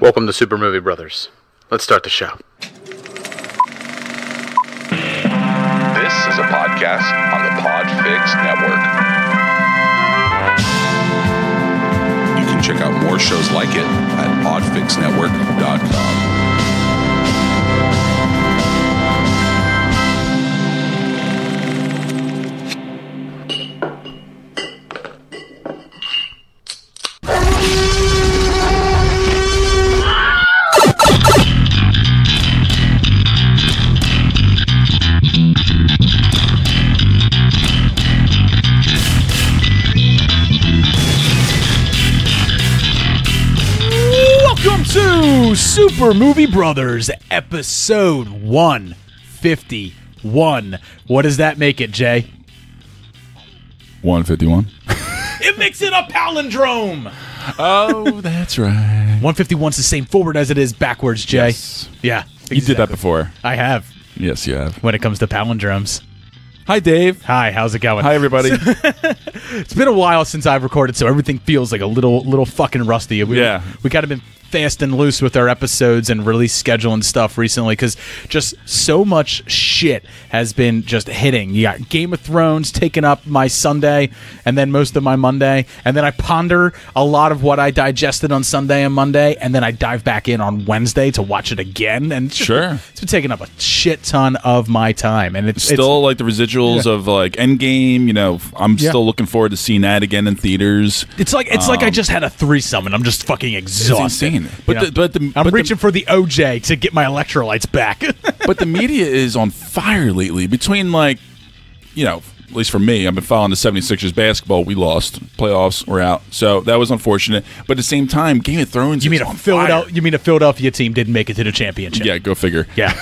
Welcome to Super Movie Brothers. Let's start the show. This is a podcast on the Podfix Network. You can check out more shows like it at podfixnetwork.com. Super Movie Brothers, episode 151. What does that make it, Jay? 151. It makes it a palindrome. Oh, that's right. 151's the same forward as it is backwards, Jay. Yes. Yeah, exactly. You did that before. I have. Yes, you have. When it comes to palindromes. Hi, Dave. Hi, how's it going? Hi, everybody. It's been a while since I've recorded, so everything feels like a little fucking rusty. We kind of been fast and loose with our episodes and release schedule and stuff recently because just so much shit has been just hitting. You got Game of Thrones taking up my Sunday and then most of my Monday, and then I ponder a lot of what I digested on Sunday and Monday, and then I dive back in on Wednesday to watch it again, and it's been taking up a shit ton of my time, and it's still like the residuals of like Endgame. You know, I'm still looking forward to seeing that again in theaters. It's like I just had a threesome and I'm just fucking exhausted. It's insane. I'm reaching for the OJ to get my electrolytes back. But the media is on fire lately. Between at least for me, I've been following the 76ers basketball. We lost. Playoffs, we're out. So that was unfortunate. But at the same time, Game of Thrones is on fire. You mean a Philadelphia team didn't make it to the championship? Yeah, go figure. Yeah.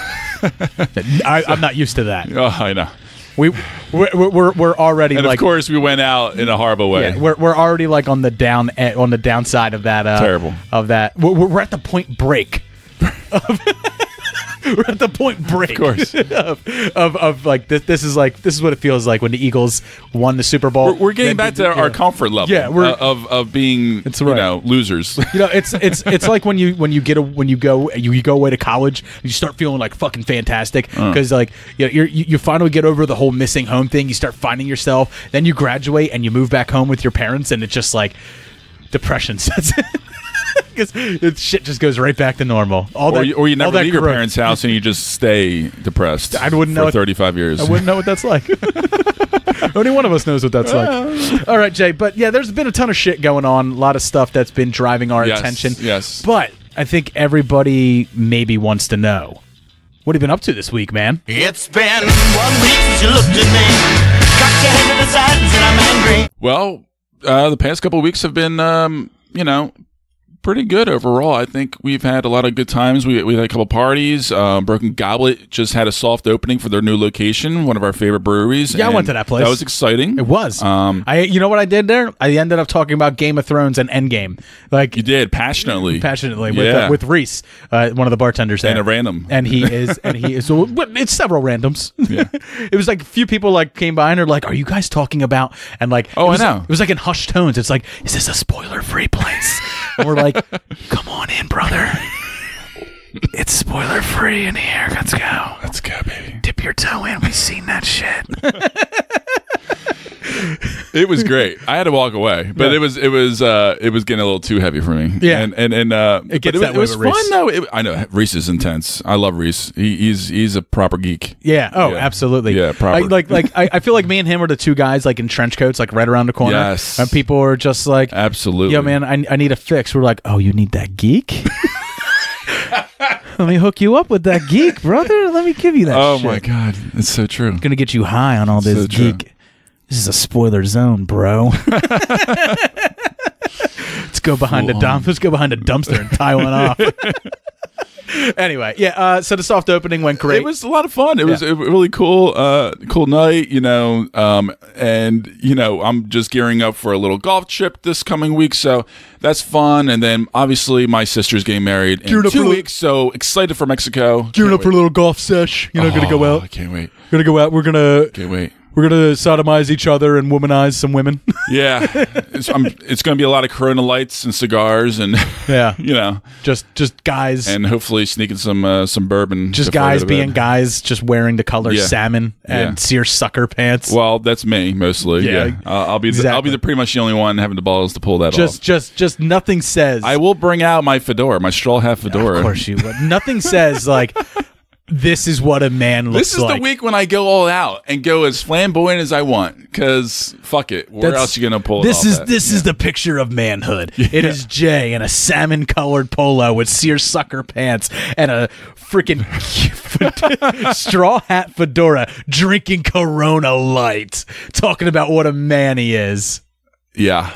I'm not used to that. Oh, I know. We're already and of course we went out in a horrible way. Yeah, we're already like on the downside of that. Terrible. Of that. We're at the point break. We're at the point break, of course, of like this is what it feels like when the Eagles won the Super Bowl. We're getting back to our comfort level. Yeah, of being losers. It's like when you go away to college, you start feeling like fucking fantastic because you finally get over the whole missing home thing. You start finding yourself. Then you graduate and you move back home with your parents, and it's just like depression sets in. Because shit just goes right back to normal. Or you never leave your parents' house and you just stay depressed. I wouldn't know for 35 years. I wouldn't know what that's like. Only one of us knows what that's like. All right, Jay. But yeah, there's been a ton of shit going on. A lot of stuff that's been driving our attention. Yes. But I think everybody maybe wants to know, what have you been up to this week, man? It's been 1 week since you looked at me. Cocked your head to the side and said I'm angry. Well, the past couple of weeks have been, pretty good overall. I think we've had a lot of good times. We had a couple parties. Broken Goblet just had a soft opening for their new location, one of our favorite breweries. Yeah, I went to that place. That was exciting. It was. You know what I did there? I ended up talking about Game of Thrones and Endgame. Like you did passionately with Reese, one of the bartenders there, and a random. And he is. So it's several randoms. Yeah. It was like a few people like came by and are like, "Are you guys talking about?" And like, I know. It was like in hushed tones. It's like, "Is this a spoiler-free place?" And we're like, "Come on in, brother. It's spoiler free in here. Let's go. Let's go, baby. Dip your toe in. We've seen that shit." It was great. I had to walk away, but it was getting a little too heavy for me. Yeah, and it was fun though. I know Reese is intense. I love Reese. He's a proper geek. Yeah. Oh, absolutely. Yeah, proper. I feel like me and him are the two guys like in trench coats, like right around the corner. Yes. And people are just like, absolutely. Yo, man, I need a fix. We're like, oh, you need that geek? Let me hook you up with that geek, brother. Let me give you that. Oh shit. My god, it's so true. Gonna get you high on all this geek. This is a spoiler zone, bro. Let's go behind the dumpster and tie one off. Anyway, yeah. So the soft opening went great. It was a lot of fun. It was a really cool, cool night. And I'm just gearing up for a little golf trip this coming week, so that's fun. And then obviously my sister's getting married in 2 weeks, so excited for Mexico. Gearing up for a little golf sesh. Gonna go out. I can't wait. Gonna go out. We're gonna. Can't wait. We're gonna sodomize each other and womanize some women. Yeah, it's going to be a lot of Corona lights and cigars and Yeah, you know, just guys and hopefully sneaking some bourbon. just before I go guys to being bed. guys, just wearing the color Yeah. salmon and Yeah. seersucker pants. Well, that's me mostly. Yeah, Yeah, I'll be exactly. pretty much the only one having the balls to pull that off. Just nothing says. I will bring out my fedora, my straw hat fedora. Of course you would. Nothing says like this is what a man looks This is like. the week when I go all out and go as flamboyant as I want. Because fuck it, where else you gonna pull? This it is off this at? is the picture of manhood. It is Jay in a salmon-colored polo with seersucker pants and a freaking straw hat fedora, drinking Corona Light, talking about what a man he is. Yeah.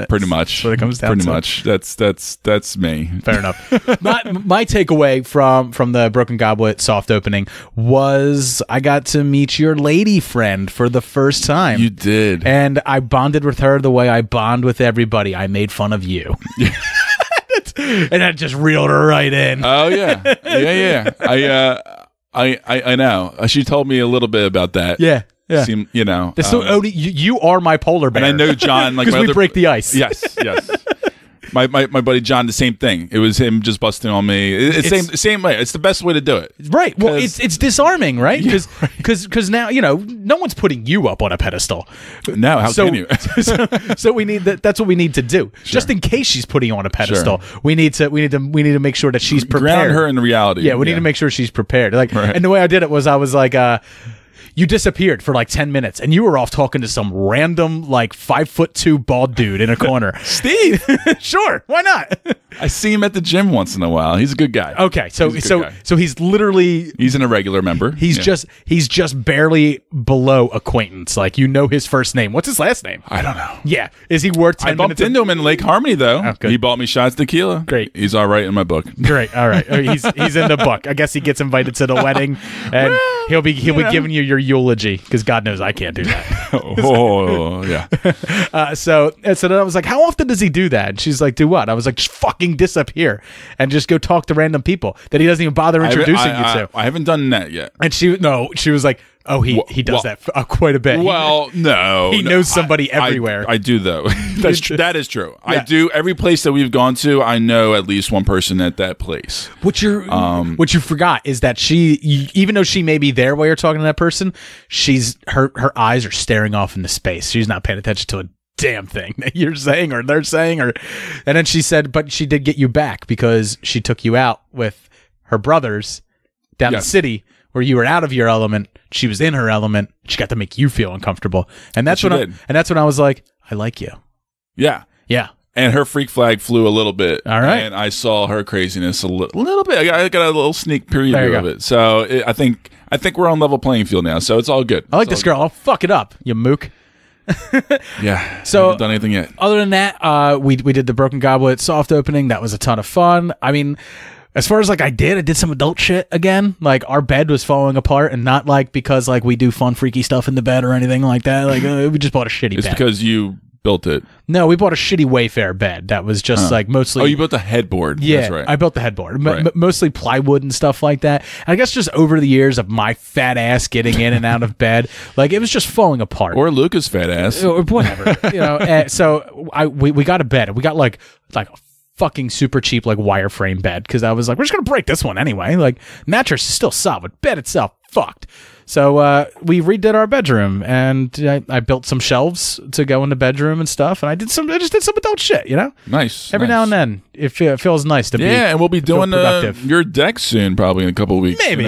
Pretty much. what it comes down Pretty to. much. That's me. Fair enough. My takeaway from the Broken Goblet soft opening was I got to meet your lady friend for the first time. You did. And I bonded with her the way I bond with everybody. I made fun of you. And that just reeled her right in. Oh yeah. I know. She told me a little bit about that. Yeah. Seem, you know. You are my polar bear. And I know John, like because my we other- break the ice. Yes. My buddy John, the same thing. It was him just busting on me. It's same way. It's the best way to do it. Right. Well, 'Cause- it's disarming, right? Yeah, Because now no one's putting you up on a pedestal. No, how can you? so we need that's what we need to do. Just in case she's putting you on a pedestal, we need to make sure that she's prepared. Ground her in reality. Yeah, we need to make sure she's prepared. Like, Right. and the way I did it was I was like, you disappeared for like 10 minutes and you were off talking to some random like 5'2" bald dude in a corner. Steve. Sure, why not? I see him at the gym once in a while. He's a good guy. Okay, so He's a good guy. so he's literally He's an irregular member. he's just barely below acquaintance. Like, you know his first name. What's his last name? I don't know. Yeah, is he worth 10 I bumped minutes of- into him in Lake Harmony though. Oh, good. He bought me shots of tequila. Great. He's all right in my book. Great. All right. He's in the book. I guess he gets invited to the wedding, and he'll be giving you your eulogy because God knows I can't do that. Oh yeah. So then I was like, how often does he do that? And she's like, do what? I was like, just fucking disappear and just go talk to random people that he doesn't even bother introducing you to. I haven't done that yet. And she was like, oh, he does that quite a bit. Well, no. He knows somebody everywhere. I do though. That's true. That is true. Yeah. I do. Every place that we've gone to, I know at least one person at that place. What you forgot is that even though she may be there while you're talking to that person, her eyes are staring off into space. She's not paying attention to a damn thing that you're saying or they're saying. And then she said, but she did get you back because she took you out with her brothers down the city where you were out of your element. She was in her element. She got to make you feel uncomfortable. And that's when I was like, I like you. Yeah. Yeah. And her freak flag flew a little bit. All right. And I saw her craziness a little bit. I got a little sneak preview of it. So I think we're on level playing field now. So it's all good. I like this girl. I'll fuck it up, you mook. Yeah. So I haven't done anything yet. Other than that, we did the Broken Goblet soft opening. That was a ton of fun. I mean, as far as like I did some adult shit again. Like, our bed was falling apart, and not like because like we do fun freaky stuff in the bed or anything like that. Like, we just bought a shitty It's bed. because you built it. No, we bought a shitty Wayfair bed that was just like mostly. Oh, you built the headboard. Yeah, That's right. I built the headboard, Right. mostly plywood and stuff like that. And I guess just over the years of my fat ass getting in and out of bed, like, it was just falling apart. Or Lucas fat ass. Or whatever, so we got a bed, and we got like a fucking super cheap like wireframe bed because I was like, we're just gonna break this one anyway. Like, mattress is still solid, bed itself fucked. So we redid our bedroom, and I built some shelves to go in the bedroom and stuff, and I just did some adult shit, Nice. Every now and then it feels nice to be. Yeah, and we'll be doing productive. your deck soon, probably in a couple of weeks. Maybe.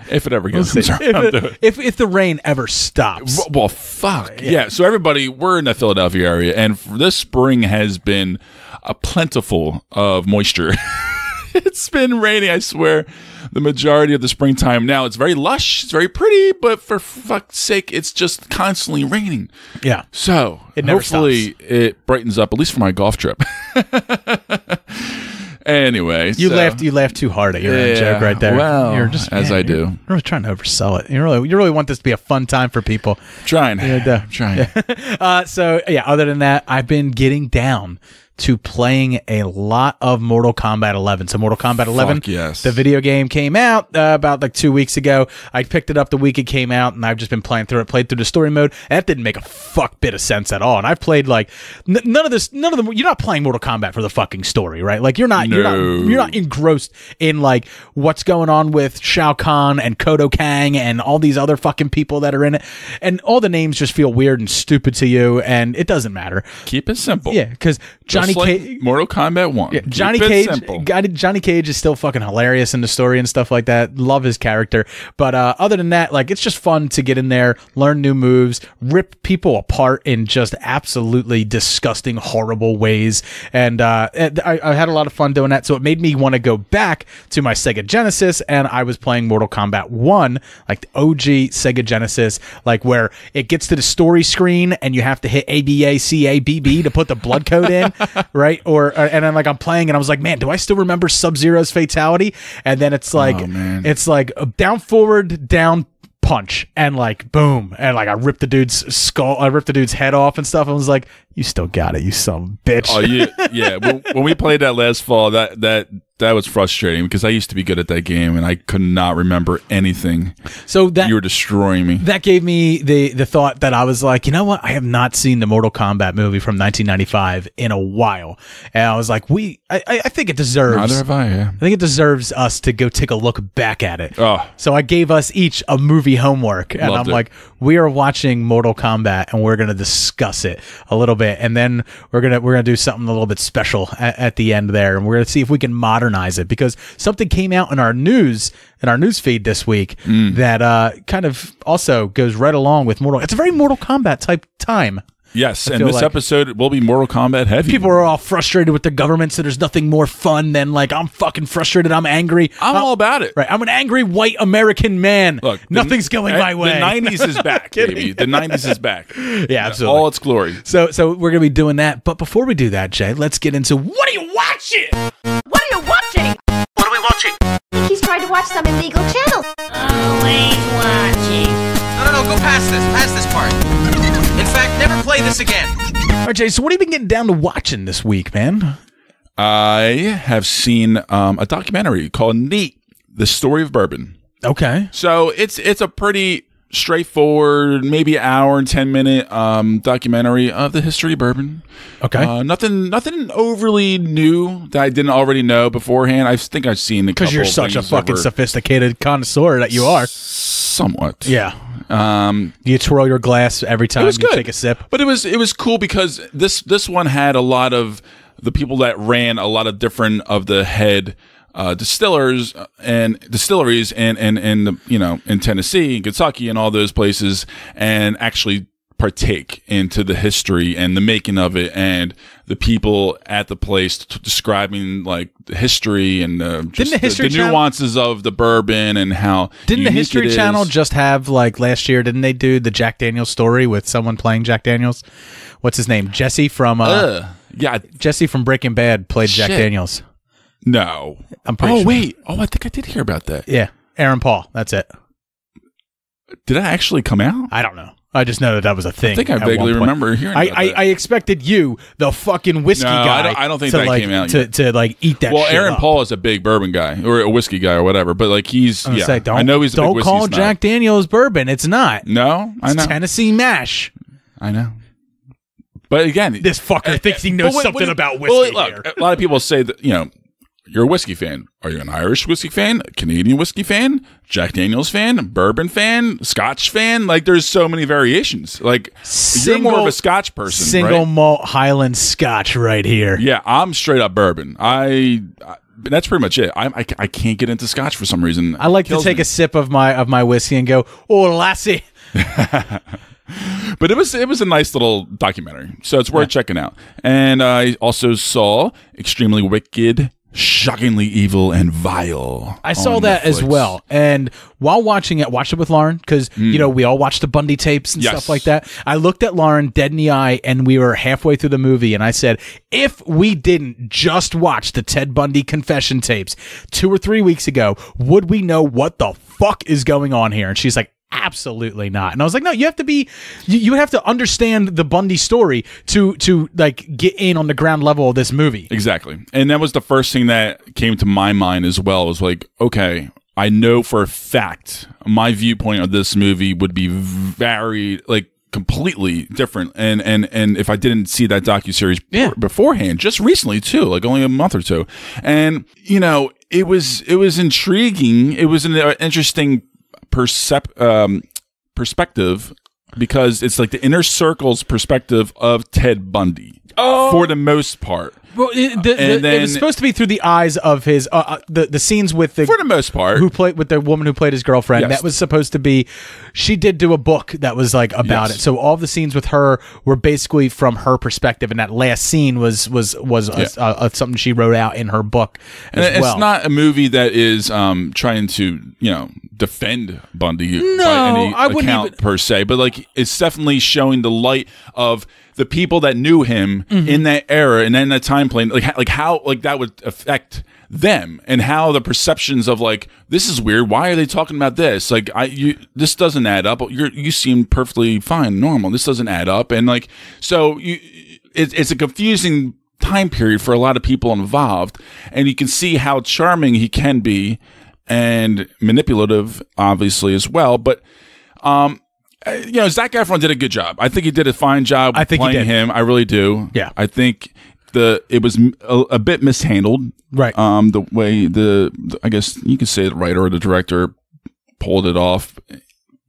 If it ever gets We'll see. around to it. If the rain ever stops. Well, fuck. Yeah. So everybody, we're in the Philadelphia area, and this spring has been a plentiful of moisture. It's been raining, I swear, the majority of the springtime. Now, it's very lush, it's very pretty, but for fuck's sake, it's just constantly raining. Yeah. So It never hopefully it brightens up, at least for my golf trip. Anyway, You laughed too hard at your own joke right there. Well, you're just as I do. You're really trying to oversell it. You really want this to be a fun time for people. Trying. Yeah, Trying. So yeah, other than that, I've been getting down to playing a lot of Mortal Kombat 11. So Mortal Kombat 11, yes. the video game came out about like 2 weeks ago. I picked it up the week it came out, and I've just been playing through it, played through the story mode, and that didn't make a fuck bit of sense at all. And I've played like none of them. You're not playing Mortal Kombat for the fucking story, right? Like you're not engrossed in like what's going on with Shao Kahn and Kodo Kang and all these other fucking people that are in it, and all the names just feel weird and stupid to you, and it doesn't matter. Keep it simple. Yeah, because Johnny Cage, Mortal Kombat 1. Yeah, Johnny Cage is still fucking hilarious in the story and stuff like that. Love his character, but other than that, like it's just fun to get in there, learn new moves, rip people apart in just absolutely disgusting, horrible ways, and I had a lot of fun doing that. So it made me want to go back to my Sega Genesis, and I was playing Mortal Kombat 1, like the OG Sega Genesis, like where it gets to the story screen and you have to hit ABACABB to put the blood code in, right? And then like I'm playing and I was like, man, do I still remember Sub-Zero's fatality? And then it's like down, forward, down, punch, and like boom, and like I ripped the dude's skull, I ripped the dude's head off and stuff. I was like, you still got it, you son of a bitch. Oh yeah. When we played that last fall, that was frustrating because I used to be good at that game and I could not remember anything. So that you were destroying me. That gave me the thought that I was like, you know what? I have not seen the Mortal Kombat movie from 1995 in a while, and I was like, I think it deserves. Neither have I. Yeah. I think it deserves us to go take a look back at it. Oh. So I gave us each a movie homework, and I'm like, we are watching Mortal Kombat, and we're gonna discuss it a little bit, and then we're gonna do something a little bit special at the end there, and we're gonna see if we can modernize it, because something came out in our news feed this week that kind of also goes right along with Mortal. It's a very Mortal Kombat type time. Yes, and this episode will be Mortal Kombat heavy. People are all frustrated with the government, so there's nothing more fun than like, I'm fucking frustrated, I'm angry. I'm all about it. Right, I'm an angry white American man. Look, nothing's going my way. The 90s is back, baby. The 90s is back. Yeah, absolutely. All its glory. So we're going to be doing that. But before we do that, Jay, let's get into what are you watching? What are you watching? What are we watching? I think he's trying to watch some illegal channel. Always watching. No, go past this part. In fact, never play this again. All right, Jay, so what have you been getting down to watching this week, man? I have seen a documentary called Neat, The Story of Bourbon. Okay. So it's a pretty straightforward, maybe an hour and 10-minute documentary of the history of bourbon. Okay. Nothing overly new that I didn't already know beforehand. I think I've seen a couple. Because you're such a fucking sophisticated connoisseur that you are. Somewhat. Yeah. You twirl your glass every time you take a sip. But it was cool because this one had a lot of the people that ran a lot of different of the head distillers and distilleries and in Tennessee and Kentucky and all those places, and actually partake into the history and the making of it, and the people at the place describing like the history and the nuances of the bourbon and how didn't the History Channel just have like last year? Didn't they do the Jack Daniels story with someone playing Jack Daniels? What's his name? Jesse from Jesse from Breaking Bad played Jack Daniels. No, I'm pretty sure. Wait. Oh, I think I did hear about that. Yeah, Aaron Paul. That's it. Did that actually come out? I don't know. I just know that was a thing. I think I vaguely remember hearing about that. I expected you, the fucking whiskey guy. I don't think that came out yet. To like eat that. Well, shit Aaron up. Paul is a big bourbon guy or a whiskey guy or whatever, but like he's I know he's a big whiskey Don't call snob. Jack Daniels bourbon. It's not. No, I know. It's Tennessee mash. I know. But again, this fucker thinks he knows something about whiskey. Well, look, a lot of people say that you're a whiskey fan. Are you an Irish whiskey fan? A Canadian whiskey fan? Jack Daniels fan? Bourbon fan? Scotch fan? Like, there's so many variations. Like, you're more of a Scotch person, Single malt Highland Scotch right here. Yeah, I'm straight up bourbon. That's pretty much it. I can't get into Scotch for some reason. I like to take a sip of my whiskey and go, oh, lassie. But it was a nice little documentary, so it's worth checking out. And I also saw Extremely Wicked, Shockingly Evil, and Vile. I saw that Netflix as well. And while watching it, watched it with Lauren because we all watched the Bundy tapes and stuff like that. I looked at Lauren dead in the eye, and we were halfway through the movie, and I said, if we didn't just watch the Ted Bundy confession tapes 2 or 3 weeks ago, would we know what the fuck is going on here? And she's like, absolutely not. And I was like, no, you have to be, you have to understand the Bundy story to like get in on the ground level of this movie. Exactly. And that was the first thing that came to my mind as well. Was like, okay, I know for a fact my viewpoint of this movie would be very like completely different. And if I didn't see that docuseries beforehand, just recently too, like only a month or two. And you know, it was intriguing. It was an interesting perspective because it's like the inner circle's perspective of Ted Bundy for the most part. Well, it was supposed to be through the eyes of his the scenes with the for the most part who played with the woman who played his girlfriend. Yes. That was supposed to be. She did do a book that was like about it. So all the scenes with her were basically from her perspective, and that last scene was something she wrote out in her book as well. It's not a movie that is trying to defend Bundy by any account per se, but like it's definitely showing the light of the people that knew him in that era and in that time plane, like how like that would affect them and how the perceptions of like, this is weird. Why are they talking about this? Like this doesn't add up. You seem perfectly fine, normal. This doesn't add up. And like, so it's a confusing time period for a lot of people involved. And you can see how charming he can be and manipulative, obviously, as well. But, Zac Efron did a good job. I think he did a fine job playing him. I really do. Yeah. I think it was a bit mishandled. Right. The way I guess you could say the writer or the director pulled it off.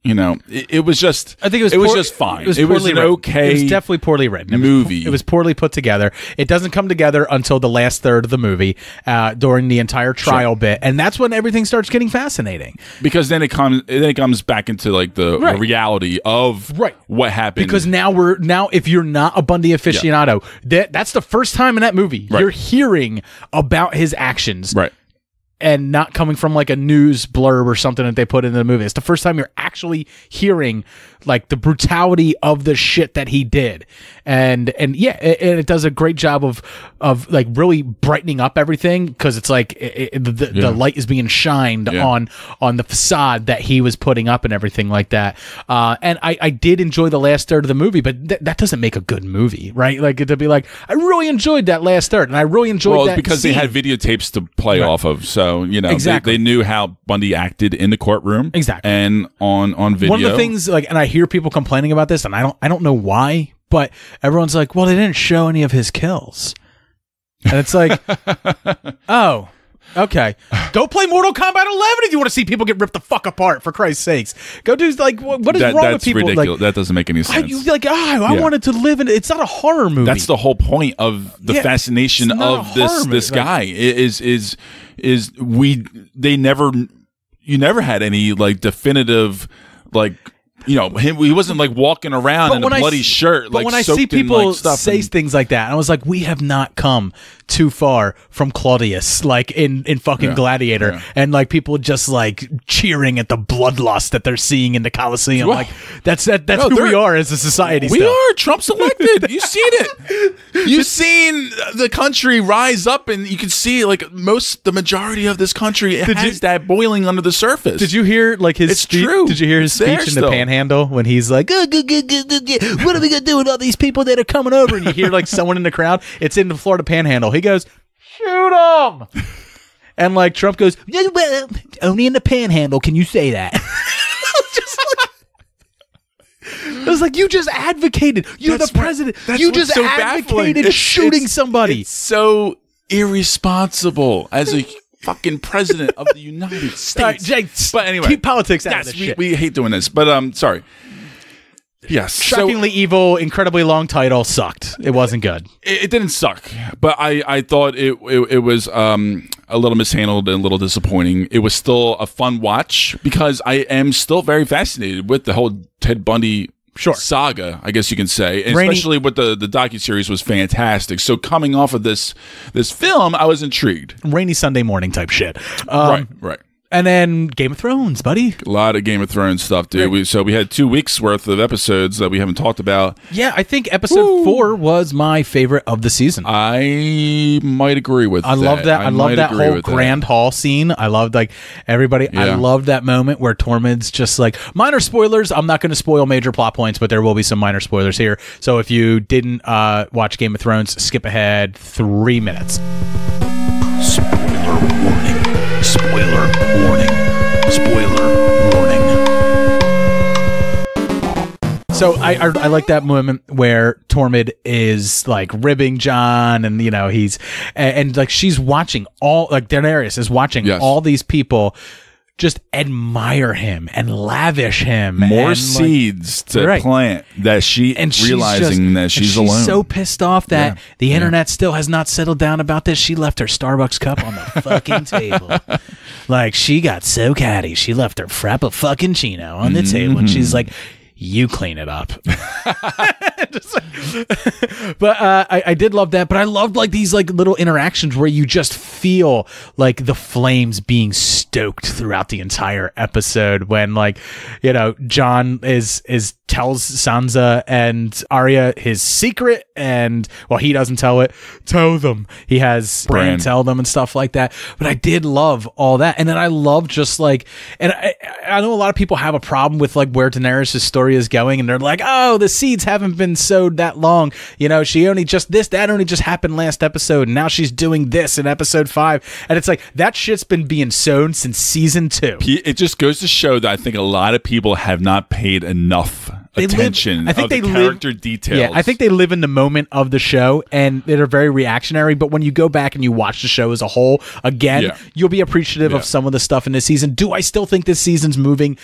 It was just. I think it was just fine. It was an okay. It was definitely poorly written. Movie. It was poorly put together. It doesn't come together until the last third of the movie, during the entire trial bit, and that's when everything starts getting fascinating. Because then it comes back into like the reality of what happened. Because now if you're not a Bundy aficionado, that's the first time in that movie you're hearing about his actions. Right. And not coming from like a news blurb or something that they put into the movie. It's the first time you're actually hearing like the brutality of the shit that he did. And it does a great job of like really brightening up everything because it's like the light is being shined on the facade that he was putting up and everything like that. And I did enjoy the last third of the movie, but that doesn't make a good movie, right? Like to be like, I really enjoyed that last third, and I really enjoyed that because scene. they had videotapes to play off of, so exactly. they knew how Bundy acted in the courtroom, exactly, and on video. One of the things, like, and I hear people complaining about this, and I don't know why, but everyone's like, well, they didn't show any of his kills, and it's like, oh. Okay, go play Mortal Kombat 11 if you want to see people get ripped the fuck apart. For Christ's sakes, go do like what is wrong with people? Ridiculous. Like, that doesn't make any sense. I wanted to live in. It's not a horror movie. That's the whole point of the fascination of this guy. You never had any like definitive like. He wasn't like walking around in a bloody shirt. But when I see people say things like that, and I was like, we have not come too far from Claudius, like in fucking Gladiator, and like people just like cheering at the bloodlust that they're seeing in the Coliseum. Like that's who we are as a society. We are. Trump's elected. You've seen it. You've seen the country rise up, and you can see like the majority of this country has that boiling under the surface. Did you hear like his? It's true. Did you hear his speech in the Panhandle when he's like, what are we gonna do with all these people that are coming over? And you hear like someone in the crowd. It's in the Florida Panhandle. He goes, shoot them. And like Trump goes, well, only in the Panhandle can you say that. It was like, you just advocated. You're the president. You just advocated shooting somebody. It's so irresponsible as a fucking president of the United States. All right, Jake, but anyway, keep politics out of this shit. We hate doing this, but sorry. Yes. Shockingly Evil, incredibly long title, sucked. It wasn't good. It didn't suck, but I thought it was a little mishandled and a little disappointing. It was still a fun watch because I am still very fascinated with the whole Ted Bundy saga, I guess you can say, and especially with the docuseries was fantastic. So coming off of this film, I was intrigued. Rainy Sunday morning type shit. Right. And then Game of Thrones, buddy. A lot of Game of Thrones stuff, dude. Right. We had 2 weeks worth of episodes that we haven't talked about. Yeah, I think episode 4 was my favorite of the season. I might agree with that. I love that. I love that whole grand hall scene. I loved like everybody. Yeah. I loved that moment where Tormund's just like, minor spoilers. I'm not going to spoil major plot points, but there will be some minor spoilers here. So if you didn't watch Game of Thrones, skip ahead 3 minutes. Spoiler warning. Spoiler warning. Spoiler warning. So I like that moment where Tormund is like ribbing Jon, and you know he's and like she's watching all, like Daenerys is watching all these people just admire him and lavish him. More and seeds to plant that she, and realizing that she's alone. She's so pissed off that the internet still has not settled down about this. She left her Starbucks cup on the fucking table. Like, she got so catty. She left her frappuccino on the table, and she's like, you clean it up. But I did love that. But I loved like these like little interactions where you just feel like the flames being stoked throughout the entire episode. When like, you know, Jon tells Sansa and Arya his secret, and well, he doesn't tell it. Tell them. He has Bran tell them and stuff like that. But I did love all that, and then I love just like, and I know a lot of people have a problem with like where Daenerys' story is going, and they're like, oh, the seeds haven't been sowed that long. You know, she only just that only just happened last episode, and now she's doing this in episode 5, and it's like that shit's been being sown since season 2. It just goes to show that I think a lot of people have not paid enough attention. I think the character details. Yeah, I think they live in the moment of the show, and they're very reactionary. But when you go back and you watch the show as a whole again, you'll be appreciative of some of the stuff in this season. Do I still think this season's moving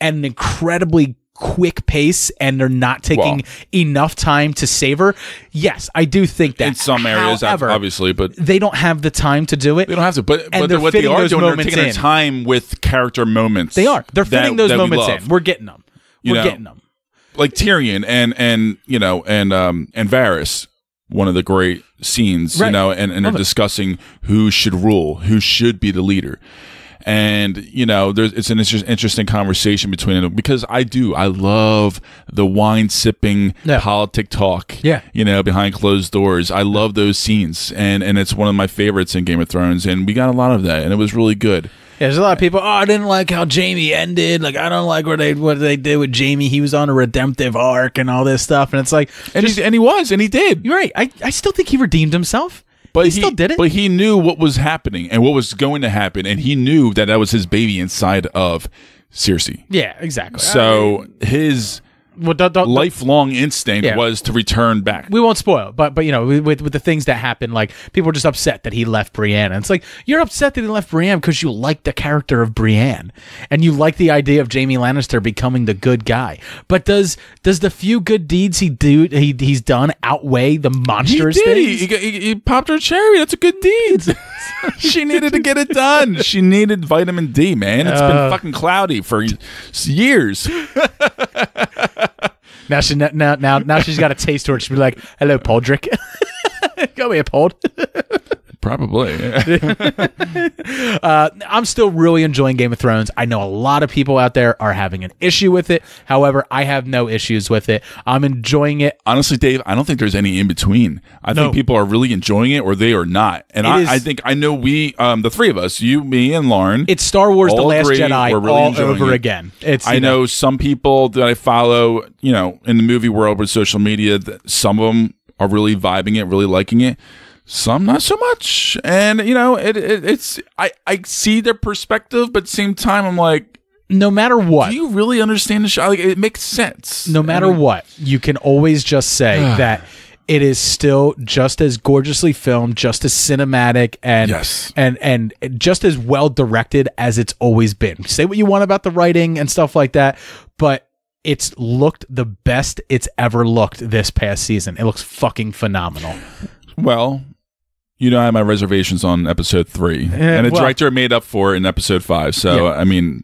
at an incredibly quick pace, and they're not taking enough time to savor? Yes, I do think that in some areas. However, obviously, but they don't have the time to do it. They don't have to. But what they are doing, they're taking their time with character moments. They're fitting those moments in. We're getting them. We're getting them. Like Tyrion and you know and Varys, one of the great scenes, you know, and they're discussing who should rule, who should be the leader. And, you know, it's an interesting conversation between them, because I love the wine sipping politic talk, you know, behind closed doors. I love those scenes, and it's one of my favorites in Game of Thrones, and we got a lot of that, and it was really good. Yeah, there's a lot of people, I didn't like how Jaime ended. Like, I don't like what they did with Jaime. He was on a redemptive arc and all this stuff. And it's like... And he did. You're right. I still think he redeemed himself. But he still did it. But he knew what was happening and what was going to happen. And he knew that was his baby inside of Cersei. Yeah, exactly. So his... lifelong instinct was to return back. We won't spoil, but you know, with the things that happen, like people are just upset that he left Brienne, and it's like, you're upset that he left Brienne because you like the character of Brienne and you like the idea of Jaime Lannister becoming the good guy. But does the few good deeds he's done outweigh the monstrous things? He popped her cherry. That's a good deed. She needed to get it done. She needed vitamin D, man. It's been fucking cloudy for years. Now she's got a taste to her. She'll be like, "Hello, Podrick." Go here, Pod. Probably. I'm still really enjoying Game of Thrones. I know a lot of people out there are having an issue with it. However, I have no issues with it. I'm enjoying it. Honestly, Dave, I don't think there's any in between. I think people are really enjoying it, or they are not. And I know we, the three of us, you, me, and Lauren. It's Star Wars: The Last Jedi really all over again. I know some people that I follow, you know, in the movie world with social media, that some of them are really vibing it, really liking it. Some not so much, and you know, it's I see their perspective, but at the same time, I'm like, no matter what, do you really understand the show? Like, it makes sense. No matter what, you can always just say that it is still just as gorgeously filmed, just as cinematic, and and just as well directed as it's always been. Say what you want about the writing and stuff like that, but it's looked the best it's ever looked this past season. It looks fucking phenomenal. Well, you know, I have my reservations on episode 3, and the director made up for it in episode 5. So, I mean,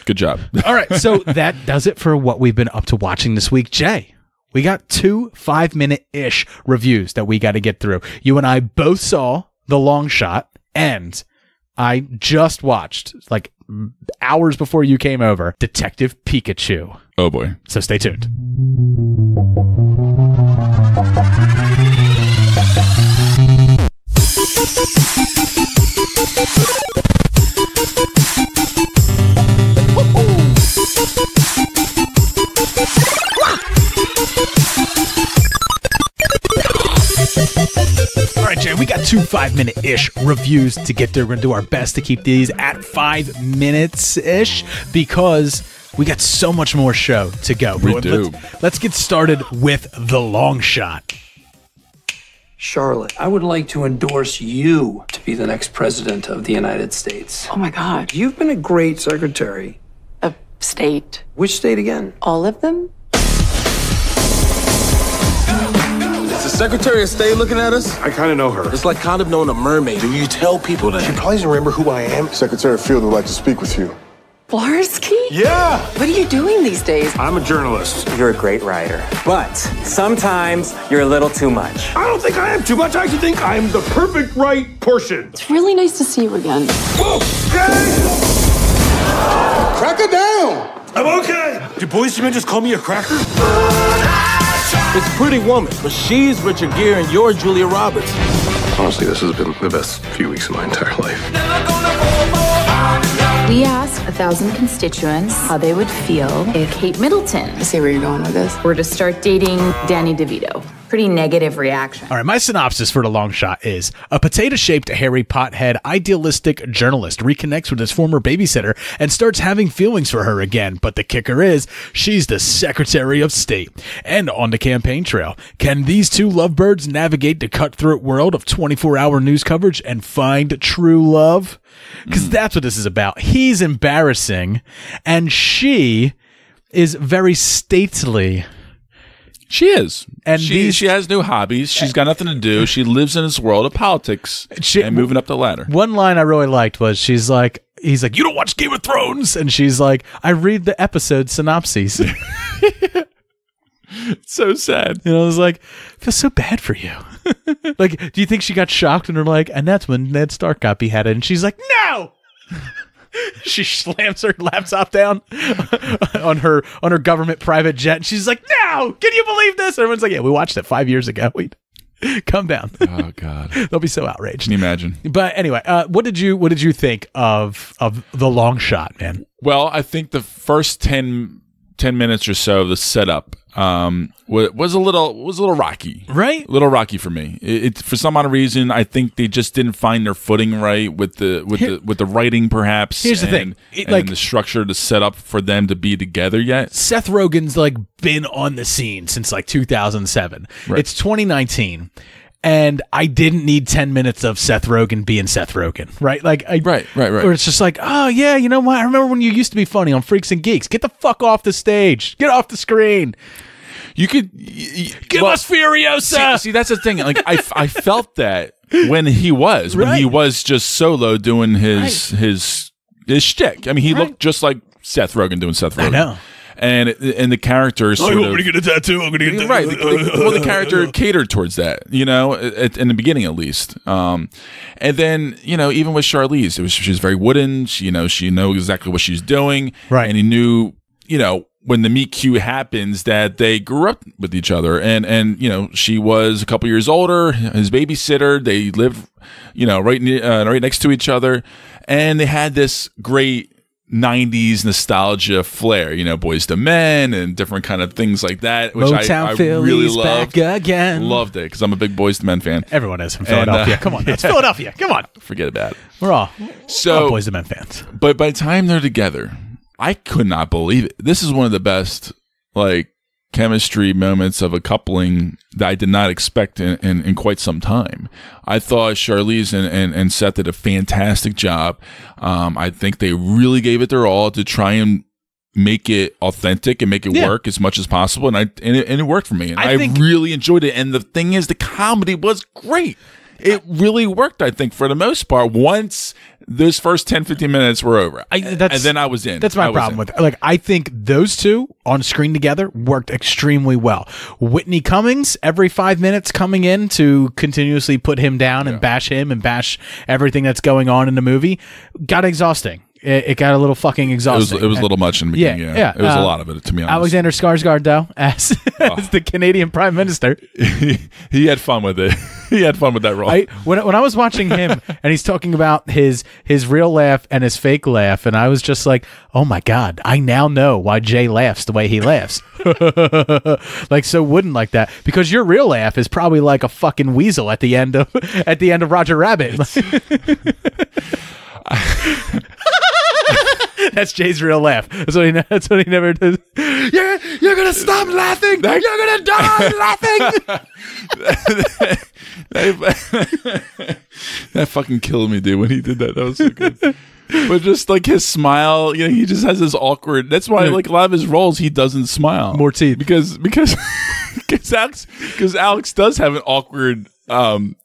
good job. All right, so that does it for what we've been up to watching this week. Jay, we got 2 5-minute-ish reviews that we got to get through. You and I both saw The Long Shot and I just watched, like hours before you came over, Detective Pikachu. Oh boy. So stay tuned. All right, Jay, we got 2 5-minute-ish reviews to get through. We're going to do our best to keep these at 5 minutes-ish because we got so much more show to go. We do. Let's get started with the long shot. Charlotte, I would like to endorse you to be the next president of the United States. Oh my God. You've been a great secretary. A state. Which state again? All of them? Is the Secretary of State looking at us? I kind of know her. It's like kind of knowing a mermaid. Do you tell people that? She probably doesn't remember who I am. Secretary Field would like to speak with you. Blarsky? Yeah! What are you doing these days? I'm a journalist. You're a great writer, but sometimes you're a little too much. I don't think I am too much. I actually think I'm the perfect right portion. It's really nice to see you again. Okay! Crack her down! I'm okay! Did Boys to Men just call me a cracker? It's Pretty Woman, but she's Richard Gere and you're Julia Roberts. Honestly, this has been the best few weeks of my entire life. We asked 1,000 constituents how they would feel if Kate Middleton, I see where you're going with this, were to start dating Danny DeVito. Pretty negative reaction. All right, my synopsis for the long shot is a potato-shaped, hairy, pothead, idealistic journalist reconnects with his former babysitter and starts having feelings for her again. But the kicker is, she's the Secretary of State and on the campaign trail. Can these two lovebirds navigate the cutthroat world of 24-hour news coverage and find true love? Because that's what this is about. He's embarrassing, and she is very stately. She is. And she has new hobbies. She's got nothing to do. She lives in this world of politics and moving up the ladder. One line I really liked was he's like, you don't watch Game of Thrones? And she's like, I read the episode synopses. It's so sad. I was like, I feel so bad for you. Like, do you think she got shocked and they're like, and that's when Ned Stark got beheaded? And she's like, no! She slams her laptop down on her government private jet, and she's like, "No! Can you believe this?" Everyone's like, "Yeah, we watched it 5 years ago." Calm down. Oh God, they'll be so outraged. Can you imagine? But anyway, what did you think of the long shot, man? Well, I think the first 10 minutes or so of the setup was a little rocky, right? A little rocky for me. It for some odd reason, I think they just didn't find their footing right with the writing, perhaps. Here's the thing, and the structure to set up for them to be together yet. Seth Rogen's like been on the scene since like 2007. Right. It's 2019. And I didn't need 10 minutes of Seth Rogen being Seth Rogen, right? Like, right. Where it's just like, oh yeah, you know what? I remember when you used to be funny on Freaks and Geeks. Get the fuck off the stage. Get off the screen. You could give us Furiosa. See, that's the thing. Like, I felt that when he was just solo doing his shtick. I mean, he looked just like Seth Rogen doing Seth Rogen. I know. And the character sort I'm going to get a tattoo. I'm going to get right. The character catered towards that, in the beginning at least. And then even with Charlize, she's very wooden. She knows exactly what she's doing. Right. And he knew when the meet cute happens that they grew up with each other, and she was a couple years older. His babysitter. They lived right next to each other, and they had this great 90s nostalgia flair, Boys to Men and different kind of things like that, which I really loved. Back again. Loved it because I'm a big Boys to Men fan. Everyone is from Philadelphia. Come on, it's Philadelphia. Come on, forget about it. We're all Boys to Men fans. But by the time they're together, I could not believe it. This is one of the best chemistry moments of a coupling that I did not expect in quite some time. I thought Charlize and Seth did a fantastic job. I think they really gave it their all to try and make it authentic and make it work as much as possible. And it worked for me. And I really enjoyed it. And the thing is, the comedy was great. it really worked, I think, for the most part. Once those first 10, 15 minutes were over. And then I was in. That's my problem with it. Like, I think those two on screen together worked extremely well. Whitney Cummings, every 5 minutes coming in to continuously put him down and bash him and bash everything that's going on in the movie, got exhausting. It got a little fucking exhausting. It was a little much in the beginning. Yeah. It was a lot of it, to be honest. Alexander Skarsgård, though, as the Canadian Prime Minister, he had fun with it. He had fun with that role. When I was watching him and he's talking about his real laugh and his fake laugh, and I was just like, oh my God, I now know why Jay laughs the way he laughs. Like, so wooden like that, because your real laugh is probably like a fucking weasel at the end of Roger Rabbit. That's Jay's real laugh. That's what he never does. You're gonna stop laughing. You're gonna die laughing. That fucking killed me, dude, when he did that. That was so good. But just like his smile, he just has this awkward. That's why, like, a lot of his roles, he doesn't smile. More teeth, because Alex does have an awkward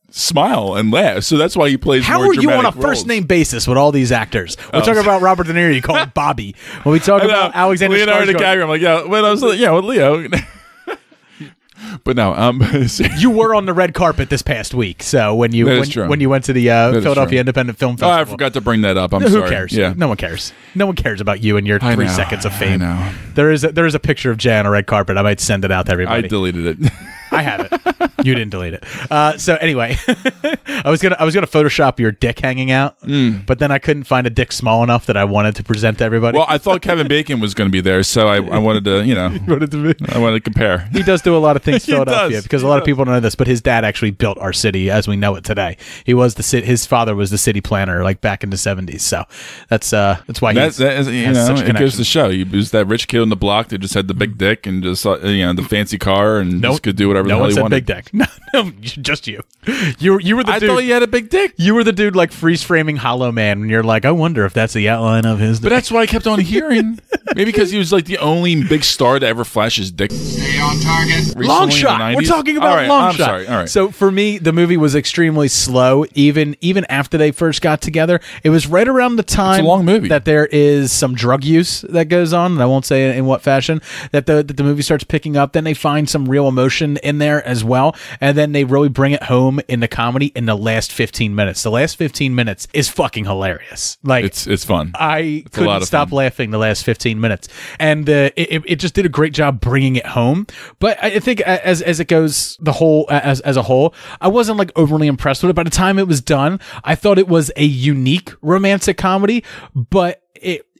smile and laugh, so that's why he plays. How more are you on a roles. first name basis with all these actors? We're talking about Robert De Niro, you call him Bobby. When we talk about Alexander Leonardo DiCaprio, I'm like, when I was like, with Leo. But no, you were on the red carpet this past week. So when you went to the Philadelphia Independent Film Festival, I forgot to bring that up. I'm sorry. Who cares? Yeah, no one cares. No one cares about you and your 3 seconds of fame. I know. There is a picture of Jay on a red carpet. I might send it out to everybody. I deleted it. I have it. You didn't delete it. So anyway, I was gonna Photoshop your dick hanging out, but then I couldn't find a dick small enough that I wanted to present to everybody. Well, I thought Kevin Bacon was going to be there, so I wanted to, I wanted to compare. He does do a lot of things in Philadelphia, because a lot of people don't know this, but his dad actually built our city as we know it today. He was his father was the city planner, like back in the 70s. So that's why he has such it goes to show. He was that rich kid on the block that just had the big dick and just the fancy car and just could do whatever the hell he wanted. Big dick. No, just you. You were the dude. I thought he had a big dick. You were the dude like freeze framing Hollow Man when you're like, I wonder if that's the outline of his dick. But that's why I kept on hearing. Maybe because he was like the only big star to ever flash his dick. Stay on target. Long shot. We're talking about long shot. Sorry. All right. So for me, the movie was extremely slow. Even after they first got together, it was right around the time it's a long movie. That there is some drug use that goes on, and I won't say in what fashion, that the movie starts picking up. Then they find some real emotion in there as well, and then they really bring it home in the comedy in the last 15 minutes. The last 15 minutes is fucking hilarious. Like, it's fun. I couldn't stop laughing the last 15 minutes, and it just did a great job bringing it home. But I think as it goes, the whole as a whole, I wasn't like overly impressed with it. By the time it was done, I thought it was a unique romantic comedy, but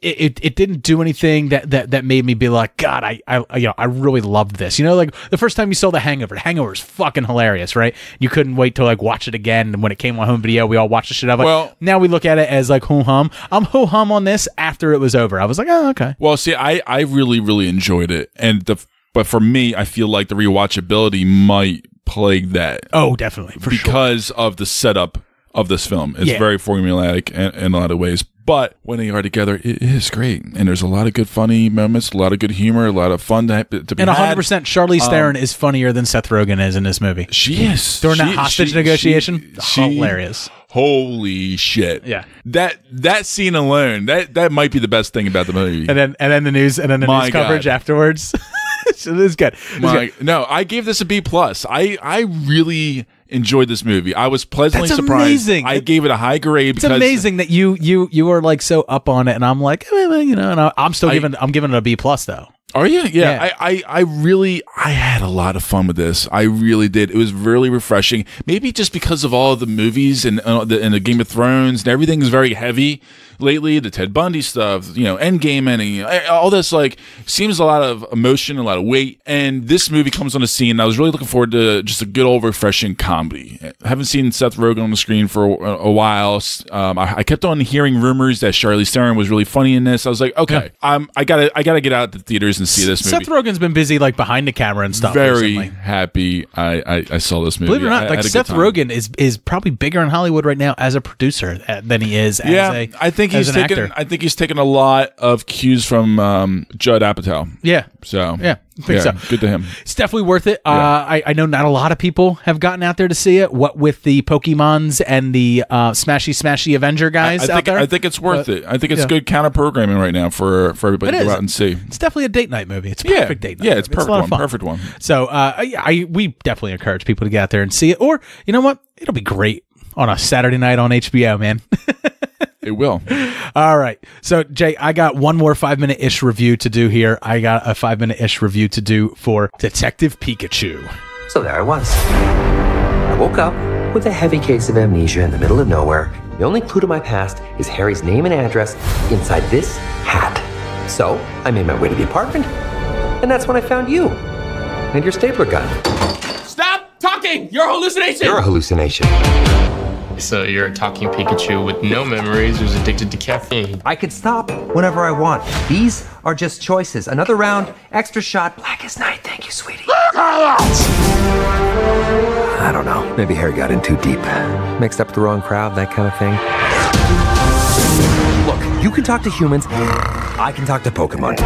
it didn't do anything that made me be like, God, I really loved this. Like the first time you saw The Hangover is fucking hilarious, right? You couldn't wait to like watch it again. And when it came on home video, we all watched the shit of it. Well, now we look at it as like ho-hum. I'm ho-hum on this after it was over. I was like, oh, okay. Well, see, I really, really enjoyed it. But for me, I feel like the rewatchability might plague that. Oh, definitely. Because of the setup of this film. It's very formulaic in a lot of ways. But when they are together, it is great. And there's a lot of good funny moments, a lot of good humor, a lot of fun to be and 100% had. Charlize Theron is funnier than Seth Rogen is in this movie. She is. During that hostage negotiation, hilarious. Holy shit. Yeah. That scene alone, that might be the best thing about the movie. And then the news coverage afterwards. So it was good. No, I gave this a B+. I really enjoyed this movie. I was pleasantly surprised. Amazing. I gave it a high grade. It's amazing that you are like so up on it, and I'm like, and I'm still giving it a B+ though. Are you? Yeah. I had a lot of fun with this. I really did. It was really refreshing. Maybe just because of all of the movies and the Game of Thrones and everything is very heavy lately. The Ted Bundy stuff, Endgame ending, all this seems a lot of emotion, a lot of weight. And this movie comes on the scene. And I was really looking forward to just a good old refreshing comedy. I haven't seen Seth Rogen on the screen for a while. I kept on hearing rumors that Charlize Theron was really funny in this. I was like, okay, I gotta get out to the theaters and see this movie. Seth Rogen's been busy behind the camera and stuff. Very recently. happy I saw this movie. Believe it or not, Seth Rogen is probably bigger in Hollywood right now as a producer than he is as a I think he's taken actor. I think he's taken a lot of cues from Judd Apatow. Yeah. So yeah. think so. Good to him. It's definitely worth it. I know not a lot of people have gotten out there to see it. What with the Pokemons and the Smashy Avenger guys out there. I think it's worth it. I think it's good counter programming right now for everybody to go out and see. It's definitely a date night movie. It's a perfect date night. Yeah, it's perfect one. Perfect one. So we definitely encourage people to get out there and see it. Or you know what? It'll be great on a Saturday night on HBO, man. It will. All right. So, Jay, I got one more 5-minute-ish review to do here. I got a 5-minute-ish review to do for Detective Pikachu. So there I was. I woke up with a heavy case of amnesia in the middle of nowhere. The only clue to my past is Harry's name and address inside this hat. So I made my way to the apartment, and that's when I found you and your stapler gun. Stop talking! You're a hallucination! You're a hallucination. So you're a talking Pikachu with no memories who's addicted to caffeine. I could stop whenever I want. These are just choices. Another round, extra shot, black as night. Thank you, sweetie. I don't know. Maybe Harry got in too deep. Mixed up with the wrong crowd, that kind of thing. Look, you can talk to humans. I can talk to Pokemon.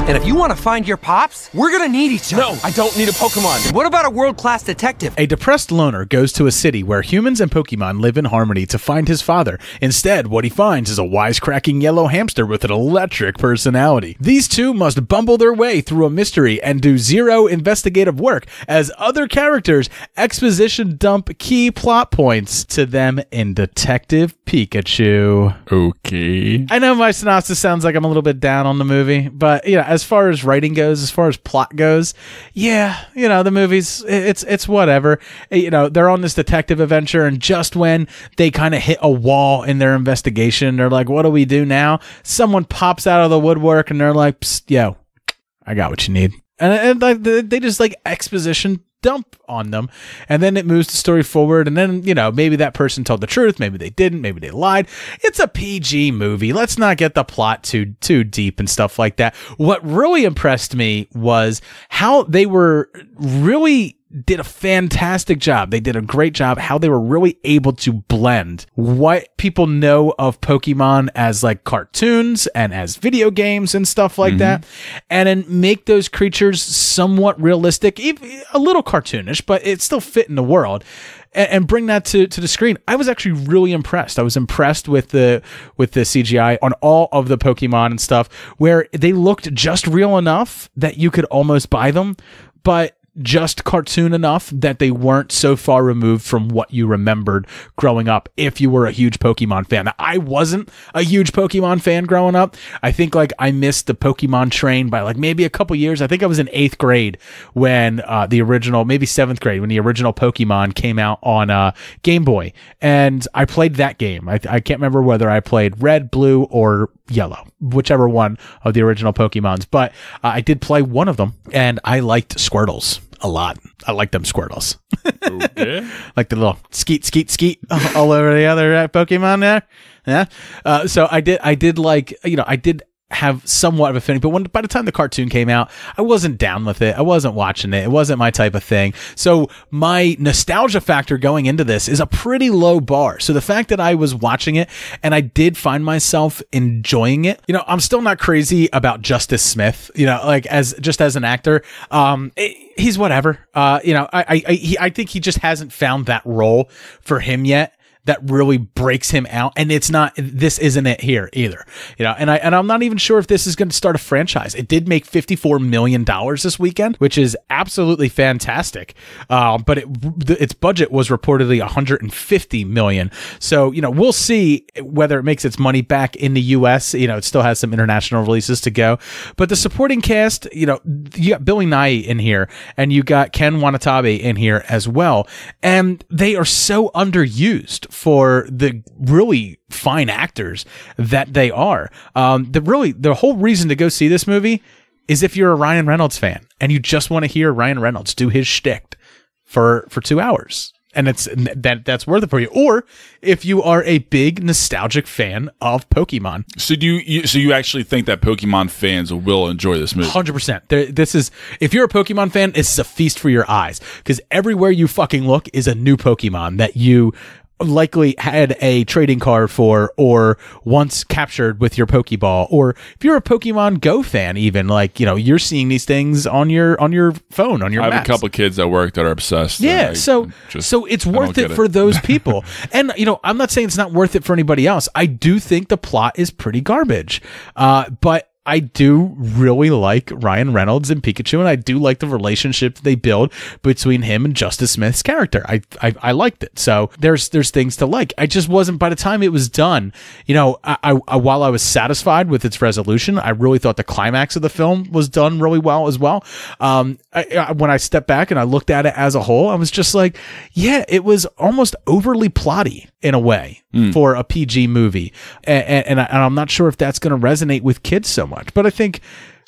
And if you want to find your pops, we're gonna need each other. No, I don't need a Pokemon. What about a world-class detective? A depressed loner goes to a city where humans and Pokemon live in harmony to find his father. Instead, what he finds is a wisecracking yellow hamster with an electric personality. These two must bumble their way through a mystery and do zero investigative work as other characters exposition dump key plot points to them in Detective Pikachu. Okay. I know my synopsis sounds like I'm a little bit down on the movie, but as far as writing goes, as far as plot goes, the movie's it's whatever. They're on this detective adventure, and just when they kind of hit a wall in their investigation, they're like, what do we do now? Someone pops out of the woodwork and they're like, psst, yo, I got what you need. And they just like exposition dump on them, and then it moves the story forward, and then maybe that person told the truth, maybe they didn't, maybe they lied. It's a PG movie. Let's not get the plot too deep and stuff like that. What really impressed me was how they were really did a fantastic job. They did a great job how they were really able to blend what people know of Pokemon as like cartoons and as video games and stuff like that, and then make those creatures somewhat realistic, even a little cartoonish, but it still fit in the world, and bring that to the screen. I was actually really impressed. I was impressed with the CGI on all of the Pokemon and stuff, where they looked just real enough that you could almost buy them, but just cartoon enough that they weren't so far removed from what you remembered growing up if you were a huge Pokemon fan. Now, I wasn't a huge Pokemon fan growing up. I think I missed the Pokemon train by maybe a couple years. I think I was in 8th grade when the original, maybe 7th grade, when the original Pokemon came out on Game Boy, and I played that game. I can't remember whether I played Red, Blue, or Yellow, whichever one of the original Pokemons, but I did play one of them, and I liked Squirtles a lot. I like them Squirtles. Okay. Like the little skeet all over the other Pokemon there. Yeah. So I did like, I did have somewhat of a affinity, but by the time the cartoon came out, I wasn't down with it. I wasn't watching it. It wasn't my type of thing. So my nostalgia factor going into this is a pretty low bar. So the fact that I was watching it and I did find myself enjoying it, I'm still not crazy about Justice Smith, as an actor. He's whatever. I think he just hasn't found that role for him yet that really breaks him out, and this isn't it here either, and I'm not even sure if this is going to start a franchise. It did make $54 million this weekend, which is absolutely fantastic, but its budget was reportedly $150 million. So we'll see whether it makes its money back in the US. It still has some international releases to go, but the supporting cast, you got Billy Nye in here, and you got Ken Watanabe in here as well, and they are so underused for the really fine actors that they are. The whole reason to go see this movie is if you're a Ryan Reynolds fan and you just want to hear Ryan Reynolds do his shtick for 2 hours. And that's worth it for you. Or if you are a big nostalgic fan of Pokemon. So you actually think that Pokemon fans will enjoy this movie? 100%. If you're a Pokemon fan, this is a feast for your eyes, because everywhere you fucking look is a new Pokemon that you likely had a trading card for or once captured with your Pokeball, or if you're a Pokemon Go fan, even like, you're seeing these things on your phone, on your I have maps. a couple of kids at work that are obsessed. Yeah, so it's worth it for those people. And I'm not saying it's not worth it for anybody else. I do think the plot is pretty garbage, but I do really like Ryan Reynolds and Pikachu, and I do like the relationship that they build between him and Justice Smith's character. I liked it. So there's things to like. I just wasn't, by the time it was done, I while I was satisfied with its resolution, I really thought the climax of the film was done really well as well. When I stepped back and I looked at it as a whole, I was just like, yeah, it was almost overly plotty in a way for a PG movie. And I'm not sure if that's going to resonate with kids so much, but I think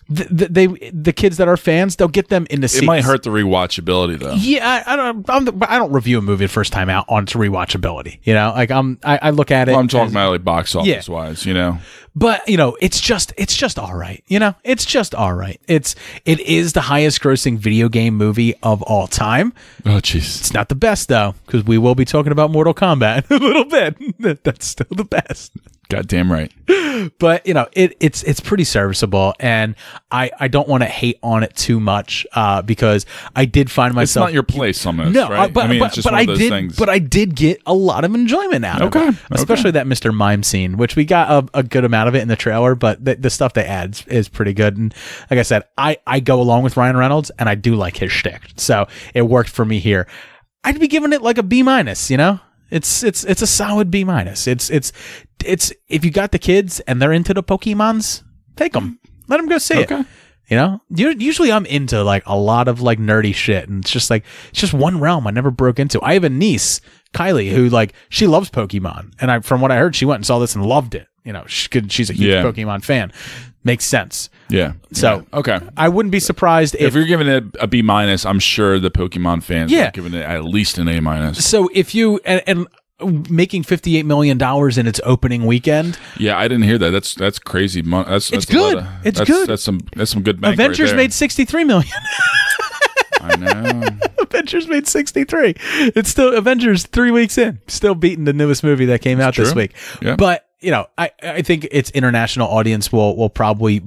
the kids that are fans, they'll get them into seats. It might hurt the rewatchability though. Yeah, I don't review a movie the first time out on its rewatchability. Like I look at it. Well, I'm talking about like box office wise, But it's just all right. It's just all right. It is the highest grossing video game movie of all time. Oh jeez. It's not the best though, because we will be talking about Mortal Kombat a little bit. That's still the best. Goddamn right. But it's pretty serviceable, and I don't want to hate on it too much because I did find myself. It's not your place, almost. No, right? It's just one of those things. But I did get a lot of enjoyment out of it, especially that Mr. Mime scene, which we got a good amount of it in the trailer. But the stuff they add is pretty good, and like I said, I go along with Ryan Reynolds, and I do like his shtick, so it worked for me here. I'd be giving it like a B-. It's a solid B-. It's if you got the kids and they're into the Pokemons, take them. Let them go see it. Usually I'm into like a lot of like nerdy shit, and it's just one realm I never broke into. I have a niece, Kylie, who she loves Pokemon, and from what I heard, she went and saw this and loved it. She's a huge Pokemon fan. Makes sense. Yeah. So okay, I wouldn't be surprised if you're giving it a B-. I'm sure the Pokemon fans are giving it at least an A-. So if you and making $58 million in its opening weekend. Yeah, I didn't hear that. That's crazy. That's good. It's good. That's some good bank. Avengers right made $63 million. I know. Avengers made 63. It's still Avengers 3 weeks in, still beating the newest movie that came out this week. Yeah. But I think its international audience will probably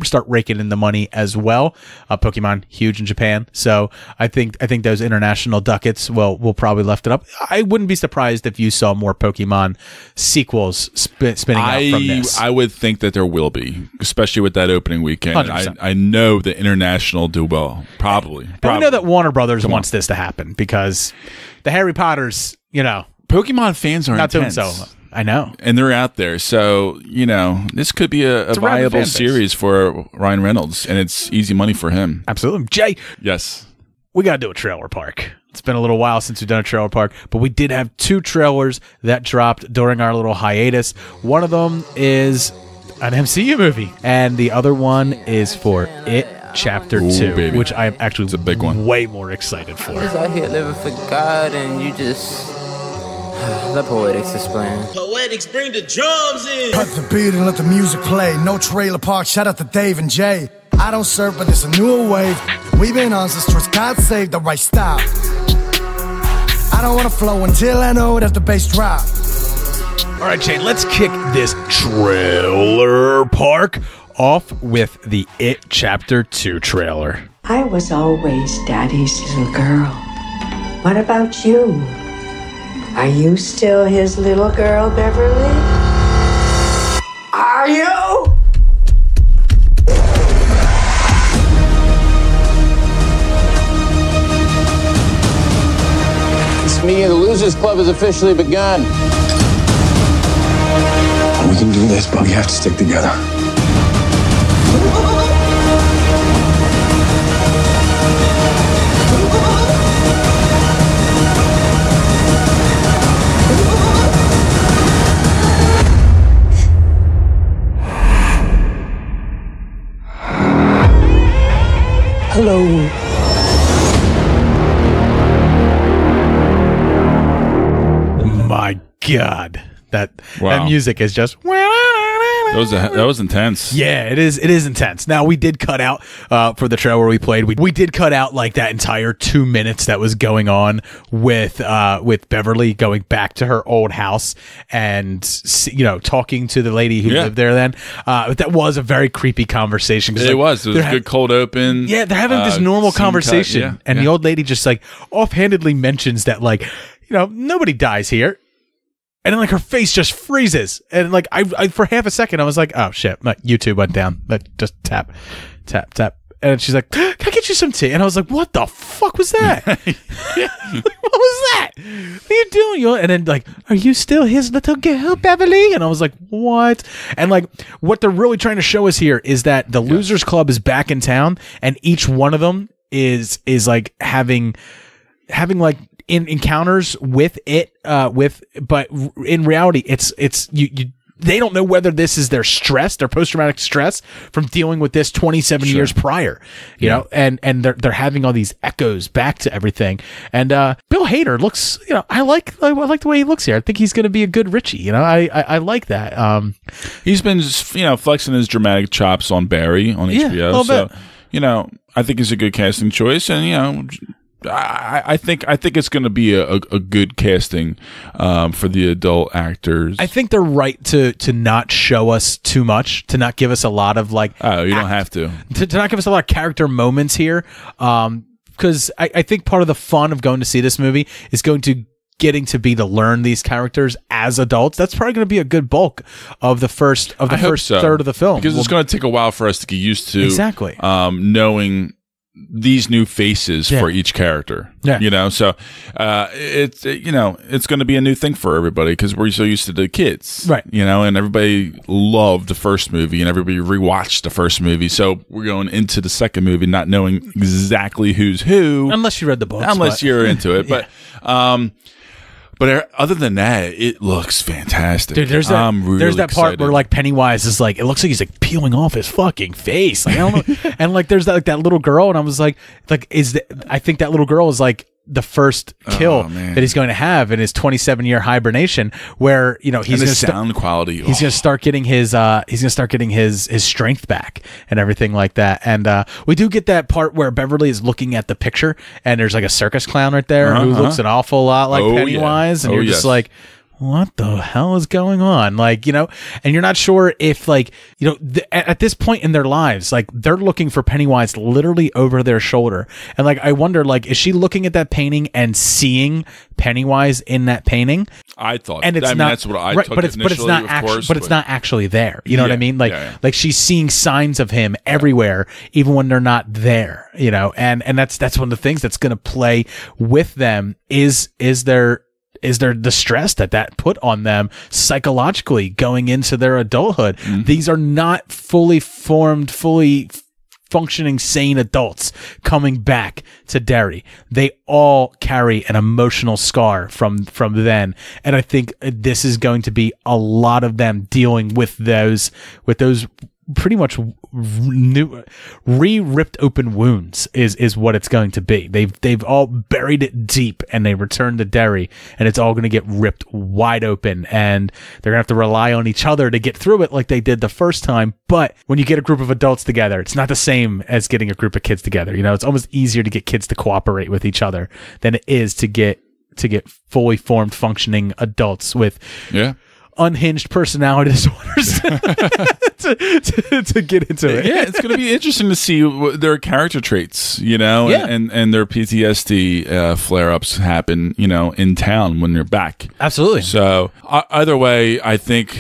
start raking in the money as well. Pokemon huge in Japan, so I think those international ducats will probably lift it up. I wouldn't be surprised if you saw more Pokemon sequels spinning out from this. I would think that there will be, especially with that opening weekend. I know the international do well, probably. And we know that Warner Brothers wants this to happen because the Harry Potters, Pokemon fans are not intense. doing so. I know. And they're out there. So, this could be a viable series for Ryan Reynolds, and it's easy money for him. Absolutely. Jay. Yes. We got to do a trailer park. It's been a little while since we've done a trailer park, but we did have 2 trailers that dropped during our little hiatus. One of them is an MCU movie, and the other one is for It Chapter 2, baby. which I'm actually it's a big one. Way more excited for. He's out here living for God, and you just... Let Poetics explain. Poetics, bring the drums in. Cut the beat and let the music play. No trailer park, shout out to Dave and Jay. I don't serve, but there's a newer wave. We've been on since trust God saved the right style. I don't want to flow until I know that the bass drop. All right, Jay, let's kick this trailer park off with the It Chapter 2 trailer. I was always Daddy's little girl. What about you? Are you still his little girl, Beverly? Are you? This meeting of the Losers Club has officially begun. We can do this, but we have to stick together. Hello. My God, that music is just. That was intense. Yeah, it is. It is intense. Now we did cut out for the trailer we played. We did cut out like that entire 2 minutes that was going on with Beverly going back to her old house and talking to the lady who lived there then. But that was a very creepy conversation. It was a good cold open. Yeah, they're having this normal conversation, and the old lady just like offhandedly mentions that like nobody dies here. And then, like, her face just freezes. And, like, I for half a second, I was like, oh, shit. My YouTube went down. Just tap. And she's like, can I get you some tea? And I was like, what the fuck was that? What was that? What are you doing? And then, like, are you still his little girl, Beverly? And I was like, what? And, like, what they're really trying to show us here is that the Losers Club is back in town. And each one of them is like, having like, in encounters with it, but in reality, it's they don't know whether this is their stress, their post-traumatic stress from dealing with this 27 years prior, you know, and they're having all these echoes back to everything. And Bill Hader looks, I like the way he looks here. I think he's going to be a good Richie. I like that. He's been flexing his dramatic chops on Barry on HBO. So I think he's a good casting choice, and I think it's going to be a good casting for the adult actors. I think they're right to not show us too much, to not give us a lot of like. Oh, you don't have to not give us a lot of character moments here, because I think part of the fun of going to see this movie is getting to be to learn these characters as adults. That's probably going to be a good bulk of the first third of the film, because it's going to take a while for us to get used to knowing these new faces for each character. So it's going to be a new thing for everybody because we're so used to the kids, right? And everybody loved the first movie and everybody rewatched the first movie, so we're going into the second movie not knowing exactly who's who, unless you read the books, unless you're into it. But other than that, it looks fantastic. Dude, there's that part where like Pennywise is like, it looks like he's like peeling off his fucking face. Like, I don't know. And like there's that little girl, and I was like I think that little girl is like the first kill that he's going to have in his 27-year hibernation, where he's going to sound quality. He's going to start getting his strength back and everything like that. And we do get that part where Beverly is looking at the picture, and there's like a circus clown right there who looks an awful lot like Pennywise, and you're just like, what the hell is going on? Like, and you're not sure if like, at this point in their lives, like they're looking for Pennywise literally over their shoulder. And like, I wonder, like, is she looking at that painting and seeing Pennywise in that painting? I thought, and it's that's what I took initially, but it's not actually there. You know what I mean? Like, like she's seeing signs of him everywhere, even when they're not there, and that's one of the things that's going to play with them is there the stress that put on them psychologically going into their adulthood. Mm-hmm. These are not fully formed, fully functioning sane adults coming back to Derry. They all carry an emotional scar from then, and I think this is going to be a lot of them dealing with those pretty much ripped open wounds is what it's going to be. They've all buried it deep, and they return to Derry, and it's all going to get ripped wide open, and they're gonna have to rely on each other to get through it like they did the first time. But when you get a group of adults together, it's not the same as getting a group of kids together. It's almost easier to get kids to cooperate with each other than it is to get fully formed functioning adults with unhinged personality disorders to get into it. Yeah, it's going to be interesting to see their character traits, and their PTSD flare-ups happen, in town when they're back. Absolutely. So either way, I think,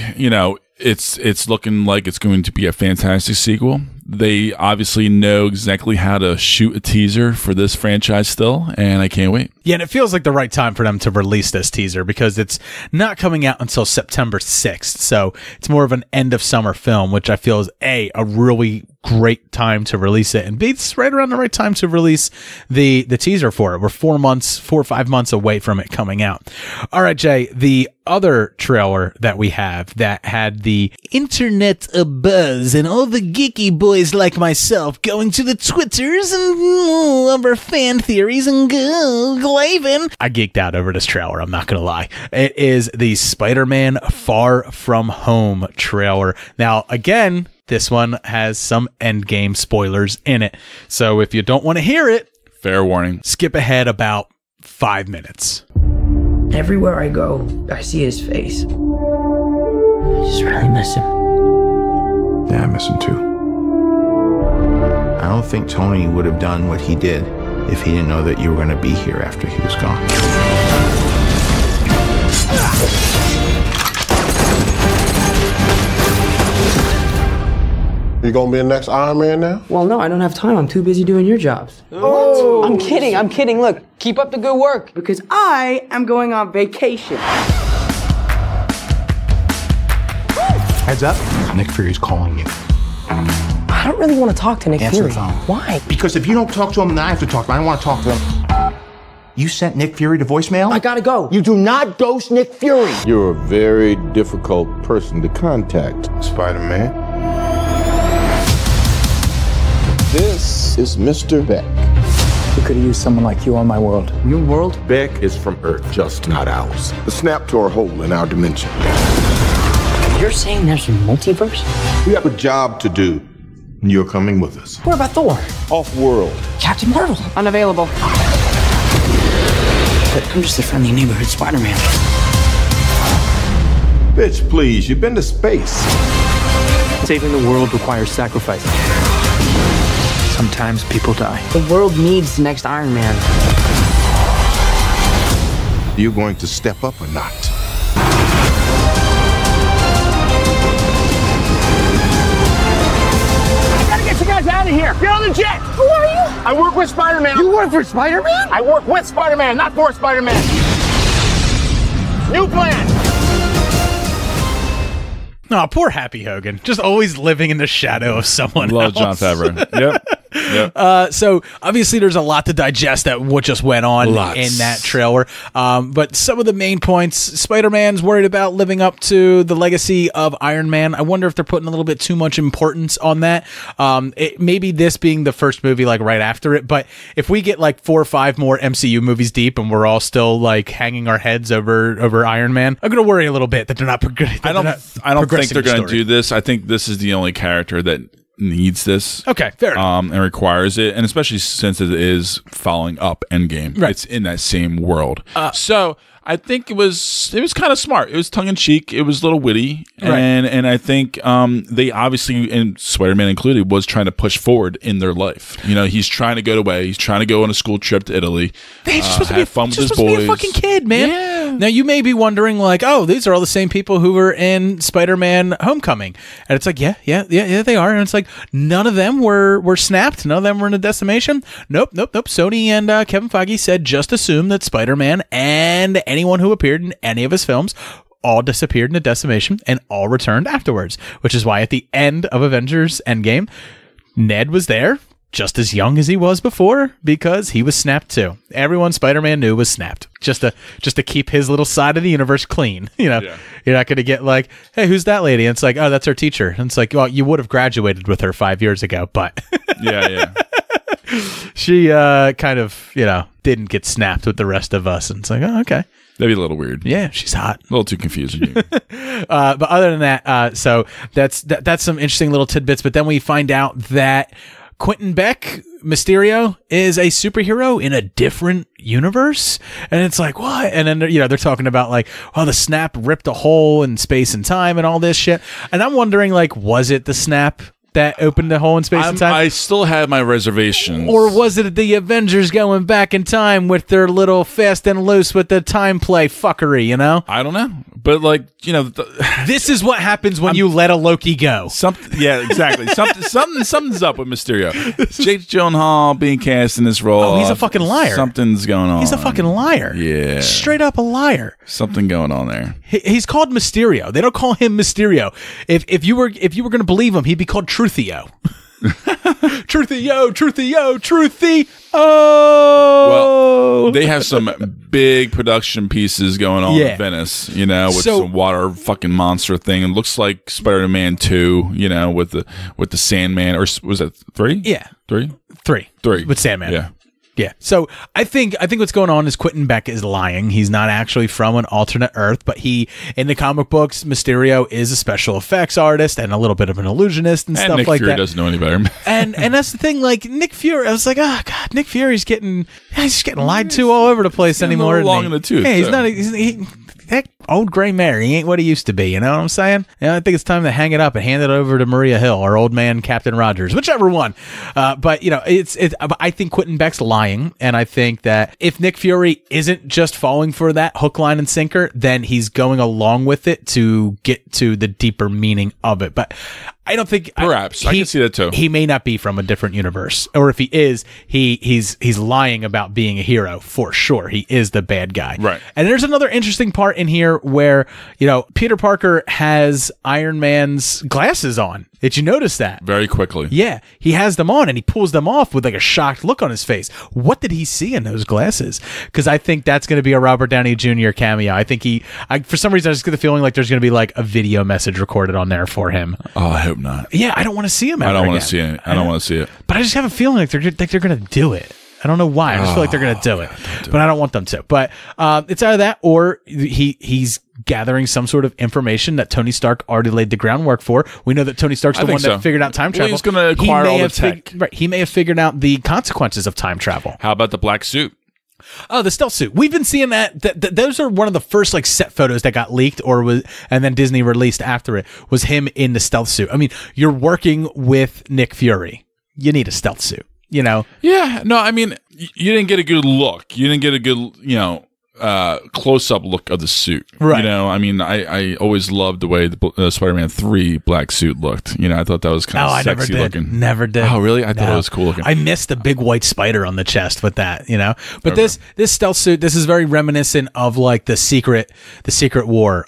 it's looking like it's going to be a fantastic sequel. They obviously know exactly how to shoot a teaser for this franchise still, and I can't wait. Yeah, and it feels like the right time for them to release this teaser because it's not coming out until September 6th. So it's more of an end of summer film, which I feel is a really great time to release it, and it's right around the right time to release the teaser for it. We're 4 or 5 months away from it coming out. All right, Jay, the other trailer that we have that had the internet abuzz and all the geeky boys like myself going to the Twitters and over fan theories and glaving. I geeked out over this trailer, I'm not gonna lie. It is the Spider-Man Far From Home trailer. Now, again, this one has some Endgame spoilers in it. So if you don't want to hear it, fair warning, skip ahead about 5 minutes. Everywhere I go, I see his face. I just really miss him. Yeah, I miss him too. I don't think Tony would have done what he did if he didn't know that you were going to be here after he was gone. You gonna be the next Iron Man now? Well, no, I don't have time. I'm too busy doing your jobs. What? I'm kidding. Look, keep up the good work. Because I am going on vacation. Heads up, Nick Fury's calling you. I don't really want to talk to Nick Answer Fury. the phone. Why? Because if you don't talk to him, then I have to talk to him. I don't want to talk to him. You sent Nick Fury to voicemail? I gotta go. You do not ghost Nick Fury. You're a very difficult person to contact, Spider-Man. This is Mr. Beck. We could have used someone like you on my world. Your world? Beck is from Earth, just not ours. The snap tore a hole in our dimension. You're saying there's a multiverse? We have a job to do, and you're coming with us. What about Thor? Off-world. Captain Marvel? Unavailable. But I'm just a friendly neighborhood Spider-Man. Bitch, please, you've been to space. Saving the world requires sacrifice. Sometimes people die. The world needs the next Iron Man. You going to step up or not? I gotta get you guys out of here. Get on the jet. Who are you? I work with Spider-Man. You work for Spider-Man? I work with Spider-Man, not for Spider-Man. New plan. Oh, poor Happy Hogan. Just always living in the shadow of someone Love else. John Favreau. Yep. So obviously there's a lot to digest that what just went on in that trailer. But some of the main points, Spider-Man's worried about living up to the legacy of Iron Man. I wonder if they're putting a little bit too much importance on that. Maybe this being the first movie like right after it, but if we get like 4 or 5 more MCU movies deep and we're all still like hanging our heads over Iron Man, I'm going to worry a little bit that they're not progressing. I don't think they're going to do this. I think this is the only character that needs this. Okay, fair enough. And requires it, and especially since it is following up Endgame. Right. It's in that same world. So I think it was kind of smart. It was tongue in cheek. It was a little witty, Right. and I think they obviously, and Spider-Man included, was trying to push forward in their life. You know, he's trying to go away. He's trying to go on a school trip to Italy. He's just supposed to be have fun with his supposed to boys. be a fucking kid, man. Yeah. Now you may be wondering, like, oh, these are all the same people who were in Spider-Man: Homecoming, and it's like, yeah, they are, and it's like none of them were snapped, none of them were in a decimation. Nope. Sony and Kevin Feige said just assume that Spider-Man and anyone who appeared in any of his films all disappeared in a decimation and all returned afterwards, which is why at the end of Avengers Endgame, Ned was there, just as young as he was before, because he was snapped too. Everyone Spider-Man knew was snapped, just to keep his little side of the universe clean. You know, You're not going to get like, hey, who's that lady? And it's like, oh, that's our teacher. And it's like, well, you would have graduated with her 5 years ago, but yeah. She kind of, didn't get snapped with the rest of us. And it's like, oh, okay. That'd be a little weird. Yeah, she's hot. A little too confusing. But other than that, so that's some interesting little tidbits. But then we find out that Quentin Beck, Mysterio, is a superhero in a different universe. And it's like, what? And then, they're talking about like, oh, the snap ripped a hole in space and time and all this shit. And I'm wondering, like, was it the snap that opened the hole in space and time? I still have my reservations. Or was it the Avengers going back in time with their little fast and loose with the time play fuckery, I don't know. But like, this is what happens when you let a Loki go. Yeah, exactly. Something's up with Mysterio. Jake Gyllenhaal being cast in this role. Oh, he's a fucking liar. Something's going on. He's a fucking liar. Yeah. Straight up a liar. Something going on there. He's called Mysterio. They don't call him Mysterio. If you were going to believe him, he'd be called Truthio. Truthy, yo, Truthy. Oh. Well, they have some big production pieces going on in Venice, you know, with some water fucking monster thing. It looks like Spider-Man 2, you know, with the Sandman, or was it 3? Yeah. 3 with Sandman. Yeah. Yeah. So I think what's going on is Quentin Beck is lying. He's not actually from an alternate Earth, but in the comic books, Mysterio is a special effects artist and a little bit of an illusionist and stuff Nick like Fury that. Doesn't know any better. and that's the thing. Like Nick Fury, I was like, oh god, Nick Fury's getting lied to all over the place anymore. Long in the tooth. Yeah, he's not. Heck, old gray matter. He ain't what he used to be. You know what I'm saying? Yeah, I think it's time to hang it up and hand it over to Maria Hill or old man Captain Rogers, whichever one. But you know, I think Quentin Beck's lying, and I think that if Nick Fury isn't just falling for that hook, line, and sinker, then he's going along with it to get to the deeper meaning of it. But I don't think perhaps I can see that too. He may not be from a different universe, or if he is, he's lying about being a hero for sure. He is the bad guy, right? And there's another interesting part in here where Peter Parker has Iron Man's glasses on. Did you notice that? Very quickly. Yeah, he has them on and he pulls them off with like a shocked look on his face. What did he see in those glasses? Because I think that's going to be a Robert Downey Jr. cameo. I think for some reason I just get the feeling like there's going to be like a video message recorded on there for him. Oh, I hope not. Yeah, I don't want to see him. I don't want to see it. I don't want to see it. But I just have a feeling like they're going to do it. I don't know why. I just feel like they're going to do it, but I don't want them to. But it's either that or he's gathering some sort of information that Tony Stark already laid the groundwork for. We know that Tony Stark's the one that figured out time travel. He's going to acquire all the tech. Right. He may have figured out the consequences of time travel. How about the black suit? Oh, the stealth suit. We've been seeing that. Those are one of the first like set photos that got leaked, and then Disney released after it was him in the stealth suit. I mean, you're working with Nick Fury. You need a stealth suit. You know? Yeah. No, I mean, you didn't get a good look. You didn't get a good, close-up look of the suit. Right. You know, I mean, I always loved the way the Spider-Man 3 black suit looked. You know, I thought that was kind of sexy looking. Never did. Oh, really? I thought it was cool looking. I missed the big white spider on the chest with that, you know? But this stealth suit, this is very reminiscent of like the Secret War,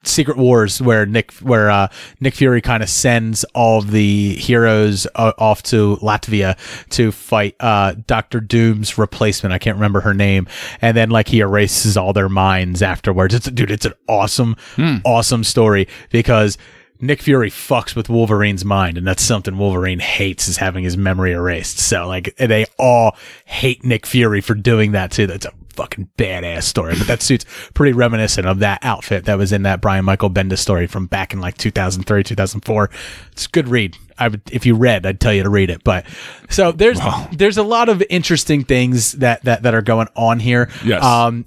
Secret Wars, where Nick Fury kind of sends all of the heroes off to Latvia to fight Dr. Doom's replacement. I can't remember her name, and then like he erases all their minds afterwards. It's an awesome story because Nick Fury fucks with Wolverine's mind, and that's something Wolverine hates, is having his memory erased. So like they all hate Nick Fury for doing that too. That's a fucking badass story. But that suit's pretty reminiscent of that outfit that was in that Brian Michael Bendis story from back in like 2003, 2004. It's a good read. If you read, I'd tell you to read it. But so there's a lot of interesting things that are going on here. Yes.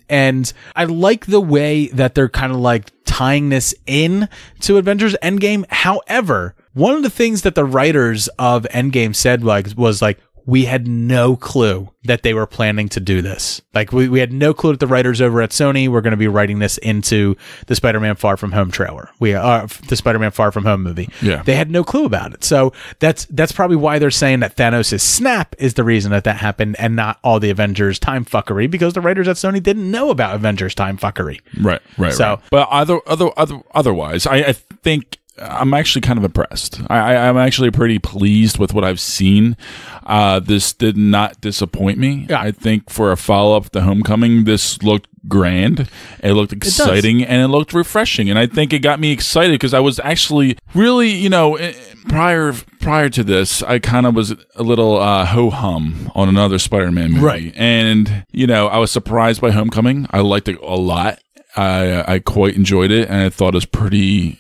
And I like the way that they're kind of like tying this in to Avengers Endgame. However, one of the things that the writers of Endgame said was we had no clue that they were planning to do this. Like we had no clue that the writers over at Sony were going to be writing this into the Spider-Man Far From Home trailer. The Spider-Man Far From Home movie. Yeah. They had no clue about it. So that's probably why they're saying that Thanos' snap is the reason that happened and not all the Avengers time fuckery, because the writers at Sony didn't know about Avengers time fuckery. Right. So, but otherwise, I think I'm actually kind of impressed. I'm actually pretty pleased with what I've seen. This did not disappoint me. Yeah. I think for a follow-up to Homecoming, this looked grand. It looked exciting, and it looked refreshing. And I think it got me excited because I was actually really, prior to this, I kind of was a little ho-hum on another Spider-Man movie. Right. And, I was surprised by Homecoming. I liked it a lot. I quite enjoyed it, and I thought it was pretty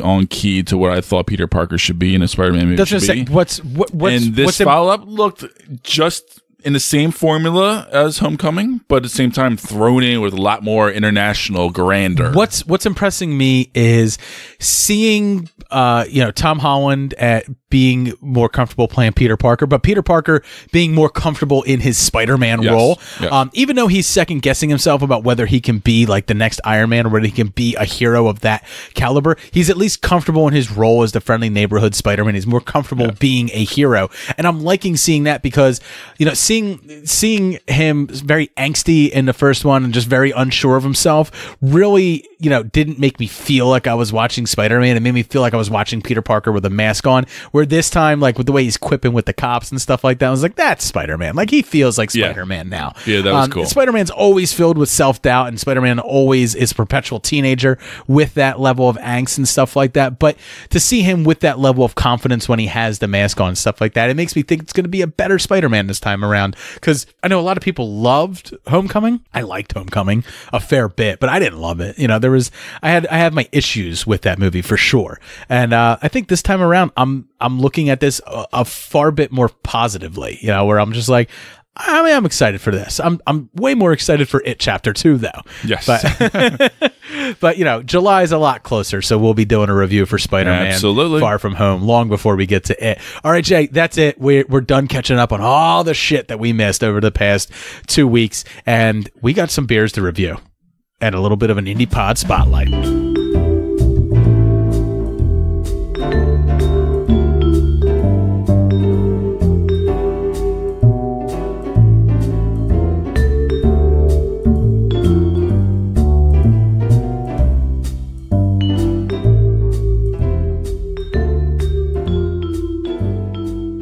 on key to what I thought Peter Parker should be in a Spider-Man movie. And this follow-up looked just in the same formula as Homecoming, but at the same time thrown in with a lot more international grandeur. What's impressing me is seeing Tom Holland at being more comfortable playing Peter Parker, but Peter Parker being more comfortable in his Spider-Man role. Yes. Even though he's second guessing himself about whether he can be like the next Iron Man or whether he can be a hero of that caliber, he's at least comfortable in his role as the friendly neighborhood Spider-Man. He's more comfortable being a hero. And I'm liking seeing that because, seeing him very angsty in the first one and just very unsure of himself really, didn't make me feel like I was watching Spider-Man. It made me feel like I was watching Peter Parker with a mask on, where this time, like with the way he's quipping with the cops and stuff like that, I was like, that's Spider-Man. Like he feels like Spider-Man now. Yeah, that was cool. Spider-Man's always filled with self-doubt, and Spider-Man always is a perpetual teenager with that level of angst and stuff like that. But to see him with that level of confidence when he has the mask on and stuff like that, it makes me think it's going to be a better Spider-Man this time around. Because I know a lot of people loved Homecoming. I liked Homecoming a fair bit, but I didn't love it. I had my issues with that movie for sure. And I think this time around, I'm looking at this a far bit more positively. Where I'm just like, I'm excited for this. I'm way more excited for It Chapter 2 though. Yes. But July is a lot closer, so we'll be doing a review for Spider-Man Absolutely. Far From Home long before we get to it. All right, Jay, that's it. We're done catching up on all the shit that we missed over the past 2 weeks, and we got some beers to review and a little bit of an indie pod spotlight.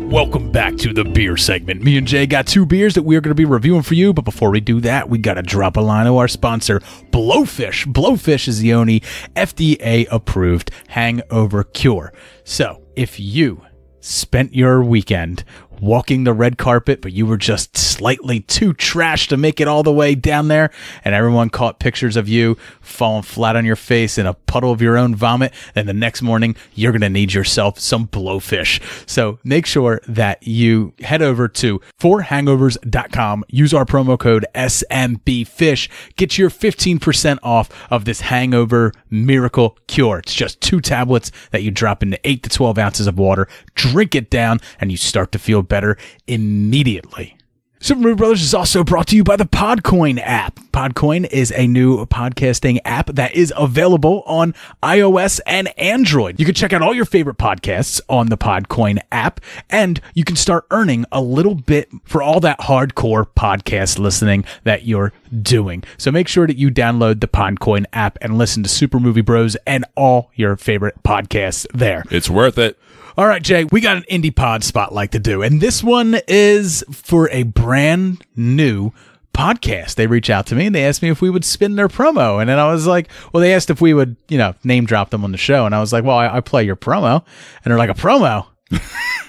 Welcome back to the beer segment. Me and Jay got 2 beers that we are going to be reviewing for you, but before we do that, we got to drop a line to our sponsor, Blowfish. Blowfish is the only FDA-approved hangover cure. So, if you spent your weekend walking the red carpet, but you were just slightly too trash to make it all the way down there, and everyone caught pictures of you falling flat on your face in a puddle of your own vomit, then the next morning you're going to need yourself some Blowfish. So make sure that you head over to forhangovers.com, use our promo code SMBFish, get your 15% off of this hangover miracle cure. It's just 2 tablets that you drop into 8 to 12 ounces of water, drink it down, and you start to feel better immediately. Super Movie Brothers is also brought to you by the Podcoin app. Podcoin is a new podcasting app that is available on iOS and Android. You can check out all your favorite podcasts on the Podcoin app, and you can start earning a little bit for all that hardcore podcast listening that you're doing. So make sure that you download the Podcoin app and listen to Super Movie Bros and all your favorite podcasts there. It's worth it. All right, Jay, we got an indie pod spotlight to do, and this one is for a brand new podcast. They reached out to me and they asked me if we would spin their promo, and then I was like, well, they asked if we would, name drop them on the show, and I was like, well, I play your promo, and they're like, a promo?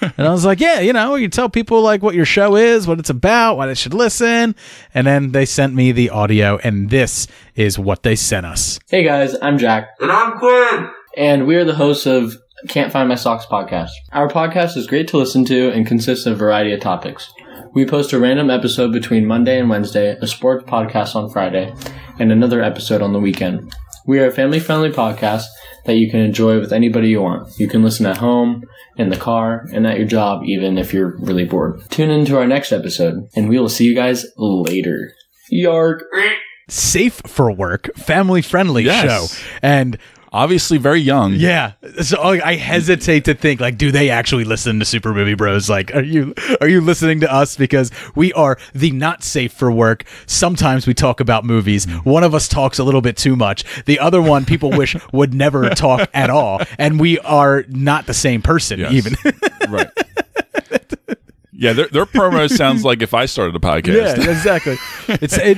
And I was like, yeah, you tell people like what your show is, what it's about, why they should listen, and then they sent me the audio, and this is what they sent us. Hey guys, I'm Jack. And I'm Quinn. And we are the hosts of Can't Find My Socks podcast. Our podcast is great to listen to and consists of a variety of topics. We post a random episode between Monday and Wednesday, a sports podcast on Friday, and another episode on the weekend. We are a family-friendly podcast that you can enjoy with anybody you want. You can listen at home, in the car, and at your job, even if you're really bored. Tune in to our next episode, and we will see you guys later. Yark. Safe for work, family-friendly show. And obviously very young. Yeah. So I hesitate to think, like, do they actually listen to Super Movie Bros? Like, are you listening to us? Because we are the not safe for work. Sometimes we talk about movies. One of us talks a little bit too much. The other one people wish would never talk at all. And we are not the same person, even. Right. Yeah, their promo sounds like if I started a podcast. Yeah, exactly.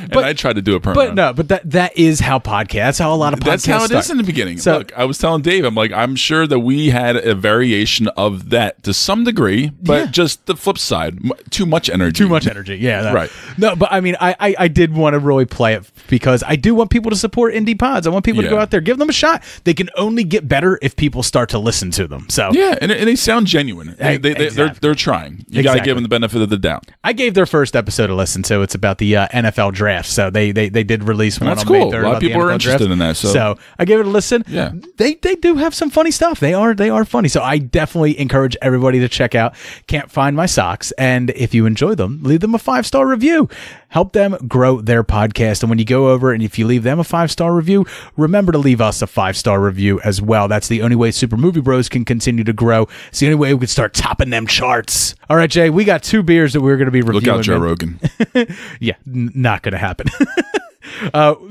But I tried to do a promo. But that is how podcasts, how a lot of podcasts That's how it start. is in the beginning. So, look, I was telling Dave, I'm sure that we had a variation of that to some degree, but just the flip side, too much energy. Yeah. Right. No, but I mean, I did want to really play it because I do want people to support indie pods. I want people to go out there, give them a shot. They can only get better if people start to listen to them. So yeah, and they sound genuine. They're trying. You got to give them the benefit of the doubt. I gave their first episode a listen to. It's about the NFL draft. So they did release one That's on cool. May 3rd. A lot of people are interested draft. in that. So I gave it a listen. Yeah. They do have some funny stuff. They are funny. So I definitely encourage everybody to check out Can't Find My Socks. And if you enjoy them, leave them a 5-star review. help them grow their podcast. And when you go over and if you leave them a 5-star review, remember to leave us a 5-star review as well. That's the only way Super Movie Bros can continue to grow. It's the only way we can start topping them charts. All right, Jay, we got 2 beers that we're going to be reviewing. Look out, Joe Rogan. Yeah, not going to happen.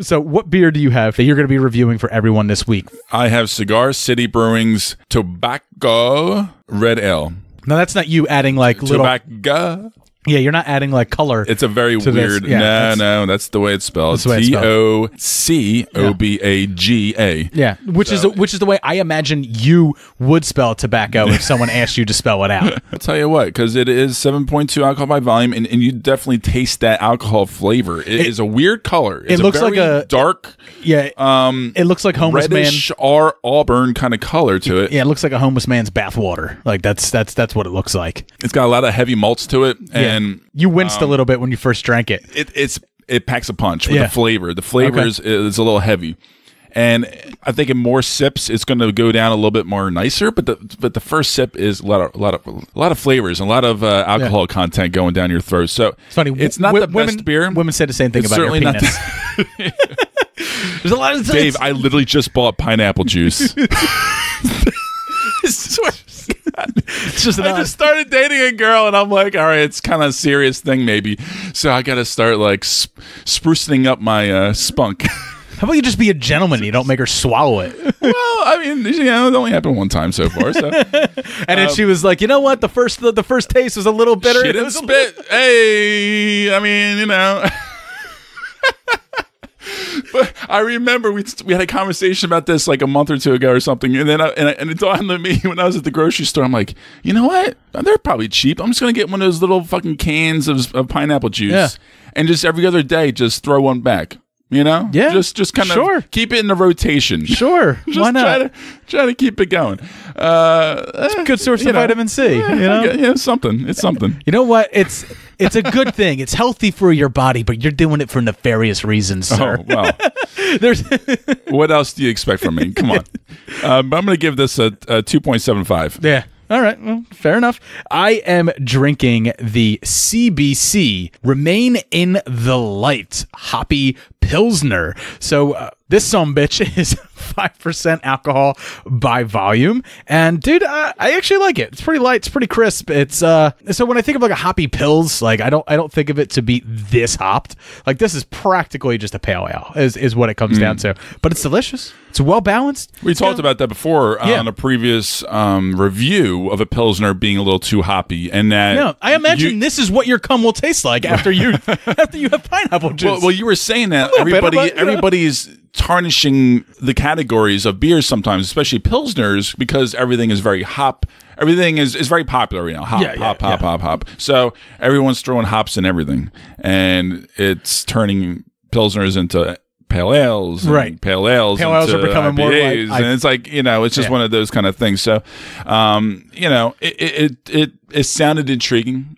So what beer do you have that you're going to be reviewing for everyone this week? I have Cigar City Brewing's Tobacco Red Ale. No, that's not you adding like little... Tobacco? Yeah, you're not adding like color. It's a very weird... Yeah, no, that's the way it's spelled. Tocbaga. Yeah, which is the way I imagine you would spell tobacco if someone asked you to spell it out. I'll tell you what, because it is 7.2 alcohol by volume, and you definitely taste that alcohol flavor. It is a weird color. It's it looks like a dark... Yeah, it looks like homeless reddish man... or auburn kind of color to it. Yeah, it looks like a homeless man's bathwater. Like that's what it looks like. It's got a lot of heavy malts to it, and you winced a little bit when you first drank it. It packs a punch with the flavor. The flavor is a little heavy, and I think in more sips it's going to go down a little bit more nicer. But the first sip is a lot of flavors and a lot of alcohol content going down your throat. So it's funny. It's not the best beer. Women said the same thing about your penis. There's a lot of Dave, I literally just bought pineapple juice. It's just I just started dating a girl, and I'm like, all right, it's kind of a serious thing, maybe. So I got to start like sprucing up my spunk. How about you just be a gentleman? You don't make her swallow it. Well, I mean, it only happened one time so far. So, and then she was like, you know what? The first taste was a little bitter. Shit and spit. Hey, I mean, But I remember we had a conversation about this like a month or two ago or something, and then and it dawned on me when I was at the grocery store. I'm like, you know what? They're probably cheap. I'm just gonna get one of those little fucking cans of pineapple juice, and just every other day just throw one back. You know, just kind of keep it in the rotation. Sure, just why not? Try to keep it going. It's a good source of vitamin C. It's something. It's something. You know what? It's a good thing. It's healthy for your body, but you're doing it for nefarious reasons, sir. Oh, well. What else do you expect from me? Come on. I'm going to give this a 2.75. Yeah. All right, well, fair enough. I am drinking the CBC Remain in the Light Hoppy Pilsner. So this sumbitch is 5% alcohol by volume, and dude, I actually like it. It's pretty light. It's pretty crisp. It's so when I think of like a hoppy pils, like I don't think of it to be this hopped. Like this is practically just a pale ale, is what it comes down to. But it's delicious. It's well balanced. We talked about that before on a previous review of a Pilsner being a little too hoppy, and that I imagine this is what your cum will taste like after you have pineapple juice. Well, you were saying that everybody's tarnishing the categories of beers sometimes, especially Pilsners, because everything is very hop. Everything is very popular right now. Hop. So everyone's throwing hops in everything, and it's turning Pilsners into pale ales, and pale ales are becoming more like, and it's like it's just one of those kind of things. So, it sounded intriguing.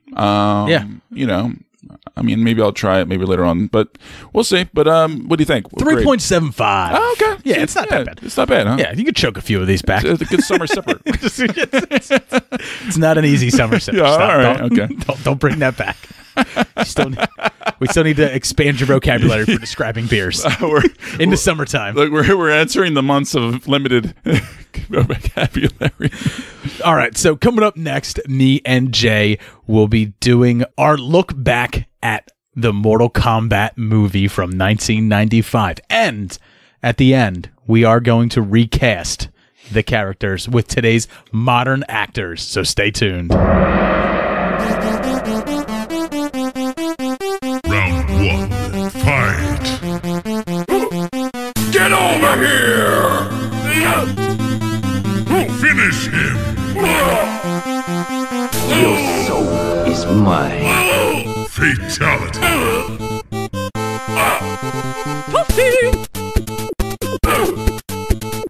I mean, maybe I'll try it maybe later on, but we'll see. But what do you think? 3.75. Oh, okay. Yeah, it's not that bad. It's not bad, huh? Yeah, you could choke a few of these back. It's a good summer sipper. It's not an easy summer sipper. Yeah, all right, okay. Don't bring that back. We still need to expand your vocabulary for describing beers in the summertime. Look, we're entering the months of limited vocabulary. All right, so coming up next, me and Jay will be doing our look back at the Mortal Kombat movie from 1995. And at the end, we are going to recast the characters with today's modern actors. So stay tuned. Round 1, fight! Get over here! Finish him! Your soul is mine. Fatality!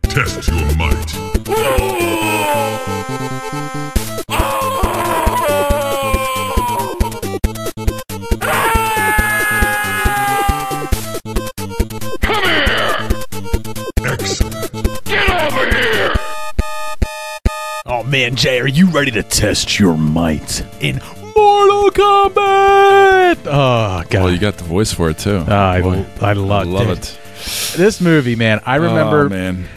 Test your might. Come here! Excellent. Get over here! Oh man, Jay, are you ready to test your might in Mortal Kombat. Oh god. Well, you got the voice for it too. I love it. This movie, man, I remember.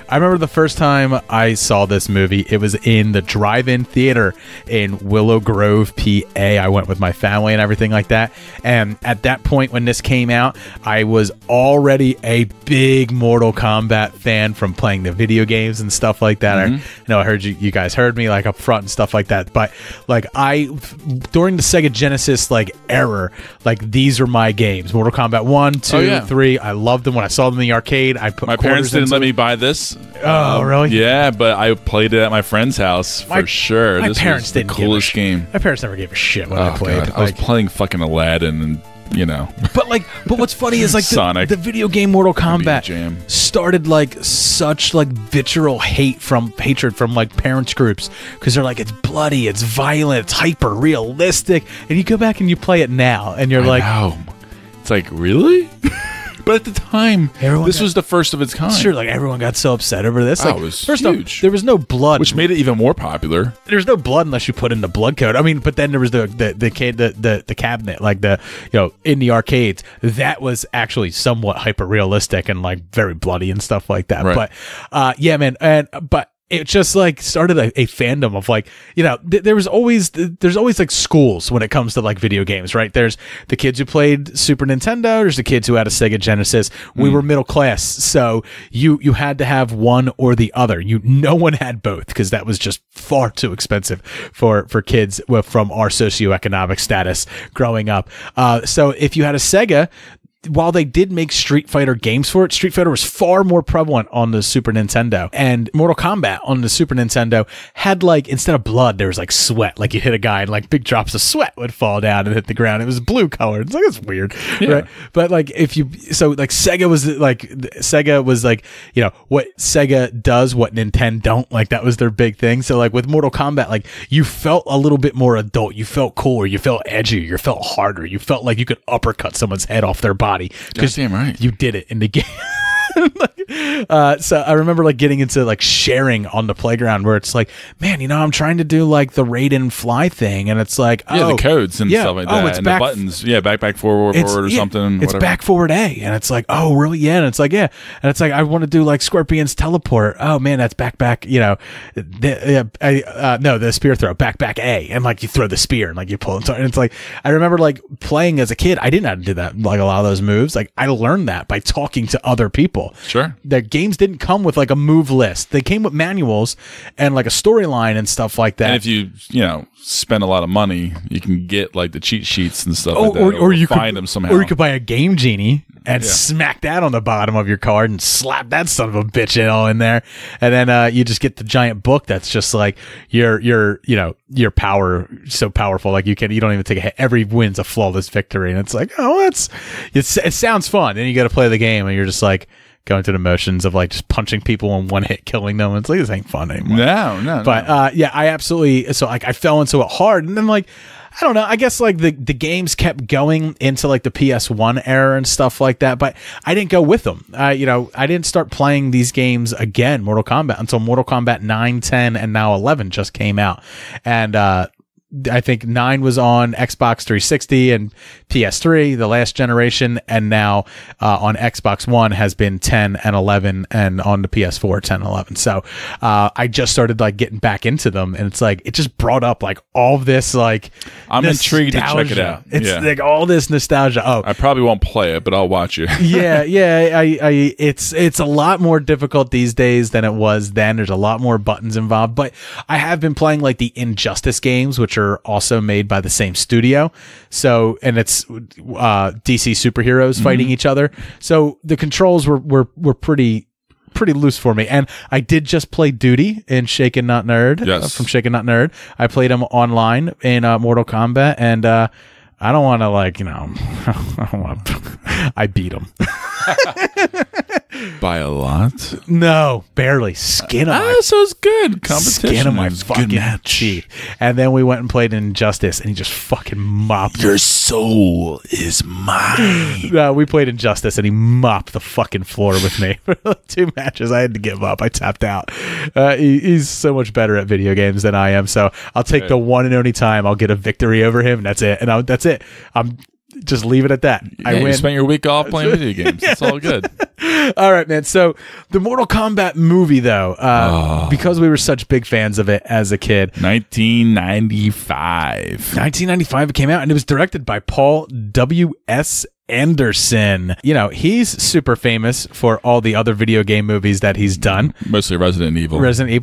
I remember the first time I saw this movie. It was in the drive-in theater in Willow Grove, PA. I went with my family and everything like that. And at that point, when this came out, I was already a big Mortal Kombat fan from playing the video games and stuff like that. I heard you guys heard me like up front and stuff like that. But like during the Sega Genesis like era, like these are my games: Mortal Kombat 1, 2, 3. I loved them when I saw them in the arcade. I put my parents didn't let me buy this. Oh, really? Yeah, but I played it at my friend's house for sure. My this parents was the didn't coolest game. My parents never gave a shit when I played. God. I was playing fucking Aladdin and But what's funny is like Sonic. The video game Mortal Kombat started like such like visceral hatred from like parents groups because they're like, it's bloody, it's violent, it's hyper realistic, and you go back and you play it now and you're it's like, really? But at the time, this was the first of its kind. Sure, like everyone got so upset over this. Like, it was first huge. off, there was no blood, which made it even more popular. There's no blood unless you put in the blood code. I mean, but then there was the cabinet, like in the arcades, that was actually somewhat hyper realistic and like very bloody and stuff like that. Right. But yeah, man, but it just like started a fandom of like, there's always like schools when it comes to like video games, right? There's the kids who played Super Nintendo, there's the kids who had a Sega Genesis. We were middle class, so you had to have one or the other. No one had both because that was just far too expensive for kids from our socioeconomic status growing up. So if you had a Sega, while they did make Street Fighter games for it, Street Fighter was far more prevalent on the Super Nintendo. And Mortal Kombat on the Super Nintendo had like, instead of blood, there was like sweat. Like you hit a guy and like big drops of sweat would fall down and hit the ground. It was blue colored. It's like, it's weird. Yeah. Right? But like Sega was like, what Sega does, what Nintendo don't. Like that was their big thing. So like with Mortal Kombat, like you felt a little bit more adult. You felt cooler. You felt edgier. You felt harder. You felt like you could uppercut someone's head off their body. Because you did it in the game. So I remember like getting into like sharing on the playground where it's like, man, I'm trying to do like the Raiden fly thing, and it's like, the codes and stuff like that, it's and the buttons, back, forward, or something. It's back, forward, A, and it's like, oh, really? Yeah, and it's like, and it's like, I want to do like Scorpion's teleport. Oh man, that's back, no, the spear throw, back, A, and like you throw the spear and like you pull it, and it's like, I remember like playing as a kid, I didn't know how to do that, like a lot of those moves. Like I learned that by talking to other people. Sure. The games didn't come with like a move list. They came with manuals and like a storyline and stuff like that. And if you spend a lot of money, you can get like the cheat sheets and stuff like that. Or you find them somehow. Or you could buy a Game Genie and smack that on the bottom of your card and slap that son of a bitch in there. And then you just get the giant book that's just like your power so powerful, like you don't even take a hit. Every win's a flawless victory, and it's like, it sounds fun. Then you got to play the game and you're just like going through the motions of like just punching people in one hit, killing them. It's like, this ain't fun anymore. No. But I absolutely, so like I fell into it hard, and then like, I don't know, I guess like the games kept going into like the PS1 era and stuff like that, but I didn't go with them. I didn't start playing these games again, Mortal Kombat, until Mortal Kombat 9, 10, and now 11 just came out. And I think 9 was on Xbox 360 and PS3, the last generation, and now on Xbox One has been 10 and 11, and on the PS4 10 and 11. So I just started like getting back into them, and it's like it just brought up like all this like I'm intrigued to check it out. It's like all this nostalgia. Oh, I probably won't play it, but I'll watch it. It's a lot more difficult these days than it was then. There's a lot more buttons involved, but I have been playing like the Injustice games, which are also made by the same studio. So, and it's DC superheroes fighting each other. So the controls were pretty loose for me. And I did just play Duty in Shaken Not Nerd. Yes. From Shaken Not Nerd. I played him online in Mortal Kombat, and I don't want to I beat him. By a lot? No, barely. Skin on my so it's good. Competition. Skin on my It was a fucking good match. teeth. And then we went and played Injustice, and he just fucking mopped. Your soul is mine. No, we played Injustice, and he mopped the fucking floor with me for like 2 matches. I had to give up. I tapped out. He's so much better at video games than I am. So I'll take the one and only time I'll get a victory over him. And that's it. And that's it. I'm just leave it at that. Yeah, I win. You spent your week off playing video games. It's all good. All right, man. So the Mortal Kombat movie, though, because we were such big fans of it as a kid. 1995. 1995 it came out, and it was directed by Paul W.S. Anderson. You know, he's super famous for all the other video game movies that he's done. Mostly Resident Evil.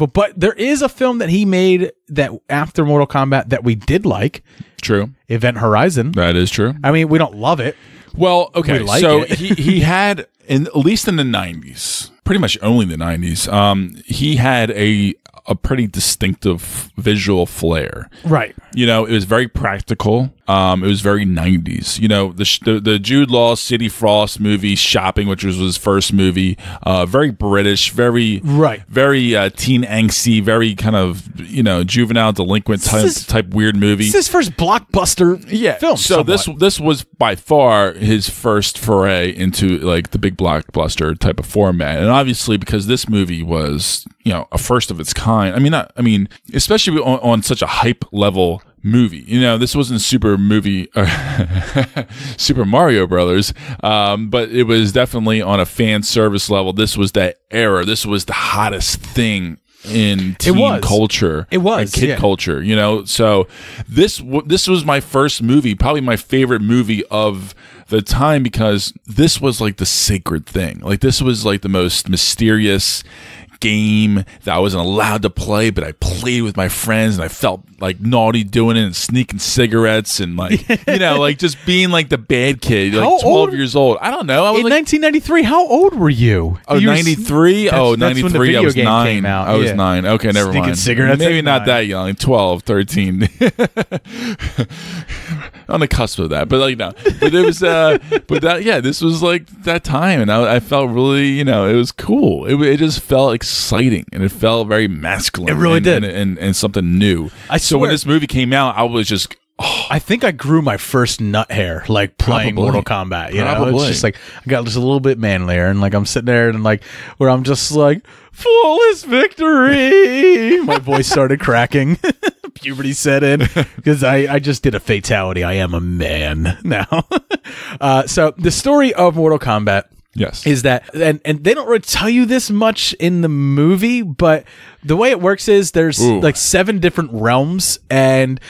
But there is a film that he made that after Mortal Kombat that we did like. True. Event Horizon. That is true. I mean, we don't love it. Well, okay. We like so it. he had, at least in the 90s, pretty much only the 90s, he had a pretty distinctive visual flair. Right. You know, it was very practical. It was very 90s. You know, the Jude Law City Frost movie, Shopping, which was his first movie, very British, very teen angsty, very kind of, you know, juvenile delinquent type weird movie. This is his first blockbuster film. So this was by far his first foray into like the big blockbuster type of format, and obviously because this movie was, you know, a first of its kind. I mean, especially on such a hype level movie. You know, this wasn't Super Mario Brothers, but it was definitely on a fan service level. This was that era. This was the hottest thing in teen culture. It was and kid culture. You know, so this was my first movie, probably my favorite movie of the time, because this was like the sacred thing. Like this was like the most mysterious game that I wasn't allowed to play, but I played with my friends, and I felt like naughty doing it and sneaking cigarettes and like, you know, like just being like the bad kid, like 12 years old. I don't know. I was in 1993, how old were you? Oh, 93? Oh, 93, I was 9. Came out. I was 9. Okay, never Sneaking mind. cigarettes Maybe at not 9. that young. 12, 13. On the cusp of that. But like, no. But it was, but that, yeah, this was like that time, and I felt really, you know, it was cool. It just felt exciting, and it felt very masculine. It really did. And something new. So when this movie came out, I was just, I think I grew my first nut hair like playing Mortal Kombat. You know, it's just like I got just a little bit manlier, and like I'm sitting there and like where I'm just like flawless victory. My voice started cracking. Puberty set in because I just did a fatality. I am a man now. So the story of Mortal Kombat. Yes. Is that, and they don't really tell you this much in the movie, but the way it works is there's like 7 different realms, and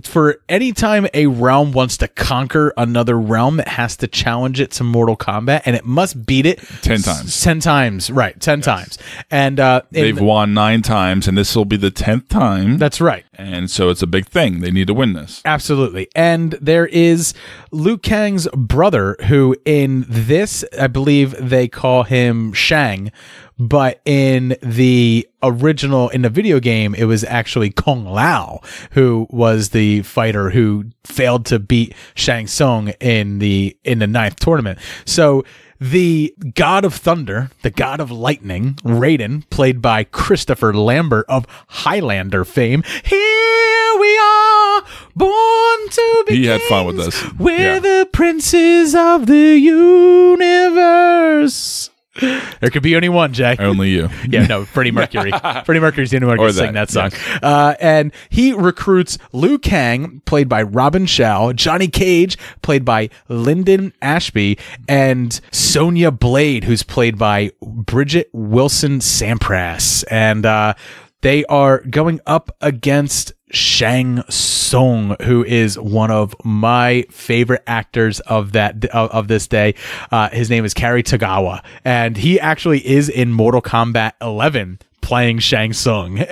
for any time a realm wants to conquer another realm, it has to challenge it to Mortal Kombat, and it must beat it 10 times. 10 times, right? 10 times. And they've won 9 times, and this will be the 10th time. That's right. And so it's a big thing. They need to win this. Absolutely. And there is Liu Kang's brother, who in this, I believe they call him Shang, but in the original, in the video game, it was actually Kung Lao, who was the fighter who failed to beat Shang Tsung in the 9th tournament. So the God of Thunder, the God of Lightning, Raiden, played by Christopher Lambert of Highlander fame. Here we are, born to be He had fun with this. We're the princes of the universe. There could be only one, Jay. Only you. Yeah, no, Freddie Mercury. Freddie Mercury's the only one who can sing that song. Yes. And he recruits Liu Kang, played by Robin Shao, Johnny Cage, played by Lyndon Ashby, and Sonya Blade, who's played by Bridget Wilson Sampras. And they are going up against Shang Tsung, who is one of my favorite actors of this day. His name is Cary Tagawa, and he actually is in Mortal Kombat 11 playing Shang Tsung,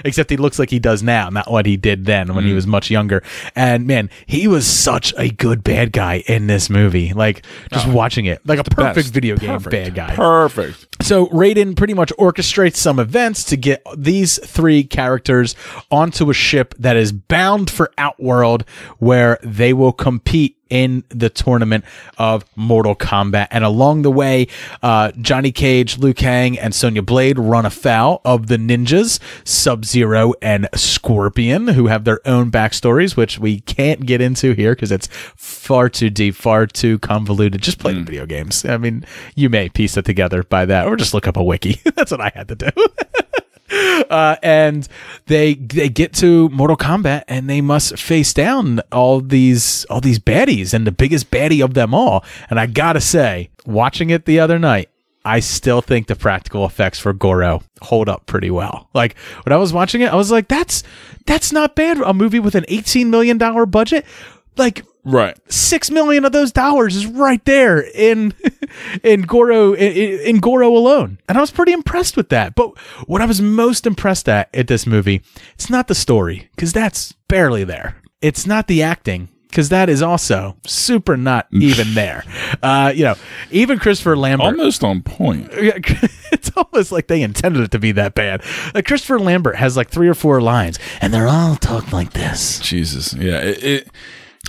except he looks like he does now, not what he did then when he was much younger. And man, he was such a good bad guy in this movie. Like just watching it, like a perfect video game bad guy. Perfect. So Raiden pretty much orchestrates some events to get these 3 characters onto a ship that is bound for Outworld, where they will compete in the tournament of Mortal Kombat. And along the way, Johnny Cage, Liu Kang, and Sonya Blade run afoul of the ninjas, Sub-Zero and Scorpion, who have their own backstories, which we can't get into here because it's far too deep, far too convoluted. Just play the video games. I mean, you may piece it together by that, or just look up a wiki. That's what I had to do. And they get to Mortal Kombat and they must face down all these baddies, and the biggest baddie of them all. And I gotta say, watching it the other night, I still think the practical effects for Goro hold up pretty well. Like when I was watching it, I was like, that's not bad. A movie with an $18 million budget, like. Right, $6 million of those dollars is right there in Goro in Goro alone, and I was pretty impressed with that. But what I was most impressed at this movie, it's not the story because that's barely there. It's not the acting because that is also super not even there. Even Christopher Lambert, almost on point. It's almost like they intended it to be that bad. Like Christopher Lambert has like 3 or 4 lines, and they're all talking like this. Jesus, yeah.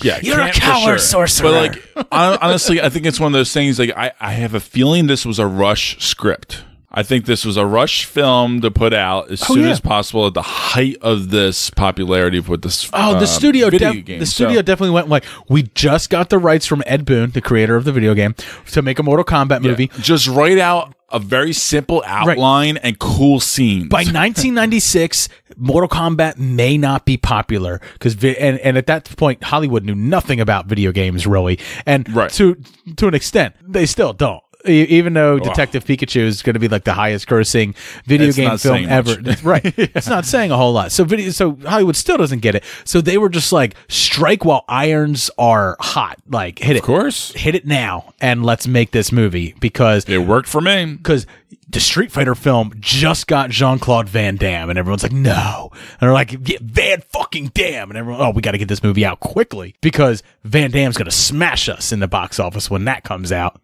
Yeah, you're a coward, sorcerer. But like, honestly, I think it's one of those things. Like, I have a feeling this was a rush script. I think this was a rush film to put out as soon as possible at the height of this popularity with this. The studio, video game. The studio definitely went like, we just got the rights from Ed Boon, the creator of the video game, to make a Mortal Kombat movie. Just write out a very simple outline and cool scenes. By 1996, Mortal Kombat may not be popular because, and at that point, Hollywood knew nothing about video games really, and to an extent, they still don't. Even though Detective Pikachu is going to be like the highest grossing video game film ever. Right. It's not saying a whole lot. So Hollywood still doesn't get it. So they were just like, strike while irons are hot. Like, hit it. Of course. Hit it now and let's make this movie because it worked for me. Because the Street Fighter film just got Jean-Claude Van Damme and everyone's like, no. And they're like, yeah, Van fucking Damme. And everyone, we got to get this movie out quickly because Van Damme's going to smash us in the box office when that comes out.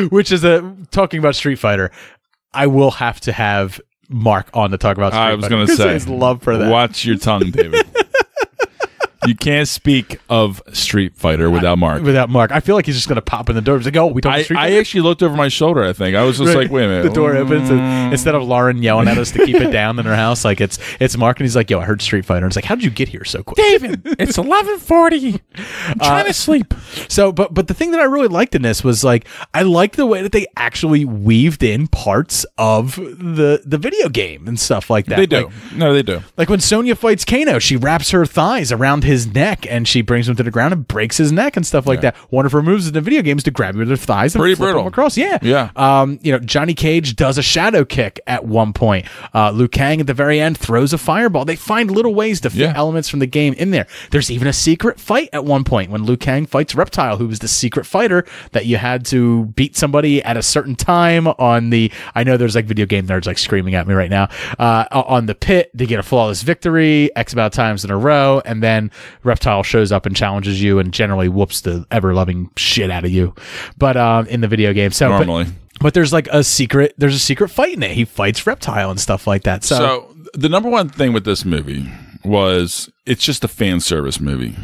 Which is talking about Street Fighter. I will have to have Mark on to talk about Street Fighter. I was going to say, his love for that. Watch your tongue, David. You can't speak of Street Fighter without Mark. I feel like he's just going to pop in the door. He's like, oh, we talking Street Fighter? I actually looked over my shoulder, I think. I was just like, wait a minute. The door opens, and instead of Lauren yelling at us to keep it down in her house, like it's Mark, and he's like, yo, I heard Street Fighter. And it's like, how'd you get here so quick? David, it's 11:40. I'm trying to sleep. So, but the thing that I really liked in this was, like, I liked the way that they actually weaved in parts of the video game and stuff like that. They do. They do. Like when Sonya fights Kano, she wraps her thighs around his neck, and she brings him to the ground and breaks his neck and stuff like that. One of her moves in the video game is to grab you with her thighs and flip him across. Yeah. Johnny Cage does a shadow kick at one point. Liu Kang at the very end throws a fireball. They find little ways to fit elements from the game in there. There's even a secret fight at one point when Liu Kang fights Reptile, who was the secret fighter that you had to beat somebody at a certain time on the, I know there's like video game nerds like screaming at me right now, on the pit to get a flawless victory X amount of times in a row, and then Reptile shows up and challenges you and generally whoops the ever-loving shit out of you. But in the video game, so normally. But there's like a secret fight in it. He fights Reptile and stuff like that. So the number one thing with this movie was it's just a fan service movie.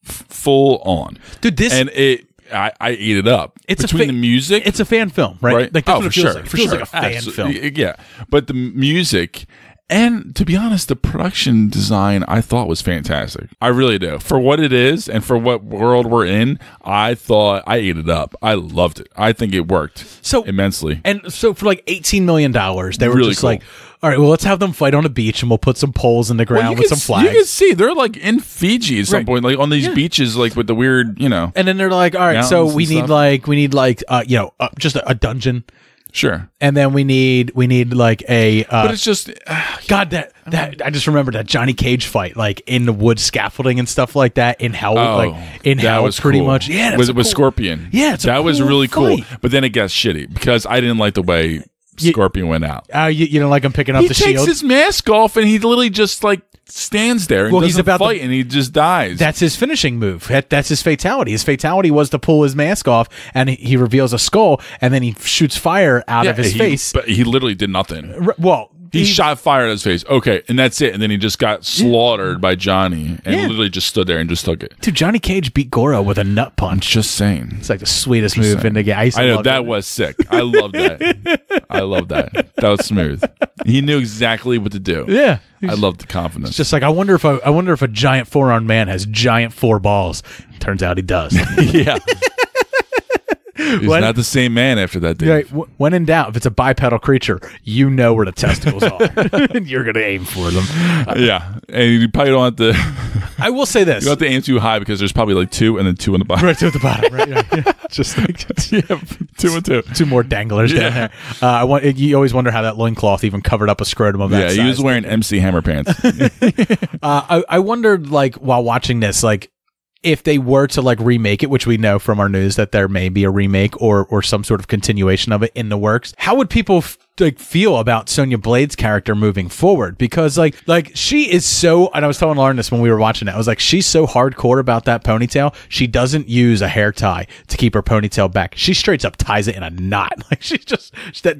Full on. Dude, I ate it up. It's between the music. It's a fan film, right? Like, that's what it feels like. It feels like a fan film. Yeah. But the music, and to be honest, the production design I thought was fantastic. I really do. For what it is and for what world we're in, I thought I ate it up. I loved it. I think it worked immensely. And so for like $18 million, they were really just cool. like, all right, well, let's have them fight on a beach and we'll put some poles in the ground with some flags. You can see they're like in Fiji at some point, like on these beaches, like with the weird, And then they're like, all right, so we need just a dungeon. Sure. And then we need like a but it's just God, that I just remembered that Johnny Cage fight, like in the wood scaffolding and stuff like that in hell, was pretty cool. much. Yeah, with Scorpion. Yeah, that was really cool. But then it got shitty because I didn't like the way Scorpion went out. You don't like him picking up the shield? He takes his mask off and he literally just like stands there and he's about to fight and he just dies. That's his finishing move. That's his fatality. His fatality was to pull his mask off and he reveals a skull and then he shoots fire out of his face. But he literally did nothing. Well, He shot fire in his face. Okay, and that's it. And then he just got slaughtered by Johnny and literally just stood there and just took it. Dude, Johnny Cage beat Goro with a nut punch. Just saying. It's like the sweetest move in the game. I know, that was sick. I love that. I love that. That was smooth. He knew exactly what to do. Yeah. I love the confidence. It's just like I wonder if a giant 4-armed man has giant 4 balls. Turns out he does. Yeah. He's not the same man after that, Dave. Right, when in doubt, if it's a bipedal creature, you know where the testicles are. And you're going to aim for them. Yeah. And you probably don't have to... I will say this. You don't have to aim too high because there's probably like 2 and then 2 on the bottom. Right, 2 at the bottom. Right, yeah. Just like 2 and 2. 2 more danglers down there. You always wonder how that loincloth even covered up a scrotum of that size. Yeah, he was wearing MC Hammer pants. I wondered, like, while watching this, like, if they were to like remake it, which we know from our news that there may be a remake or some sort of continuation of it in the works, how would people feel about Sonya Blade's character moving forward? Because like she is so, and I was telling Lauren this when we were watching it, I was like, she's so hardcore about that ponytail. She doesn't use a hair tie to keep her ponytail back. She straight up ties it in a knot. Like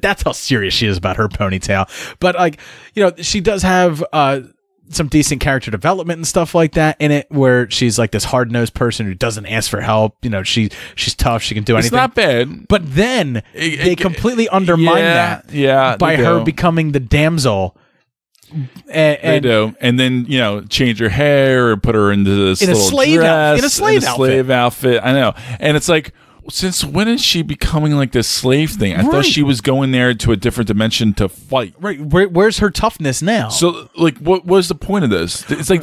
that's how serious she is about her ponytail. But like, you know, she does have some decent character development and stuff like that in it, where she's like this hard-nosed person who doesn't ask for help. You know, she's tough. She can do anything. It's not bad. But then they completely undermine that by her becoming the damsel. They do. And then, you know, change her hair or put her into this little dress. In a slave outfit. I know. And it's like, since when is she becoming like this slave thing? I thought she was going there to a different dimension to fight. Right. Where's her toughness now? So, like, what was the point of this? It's like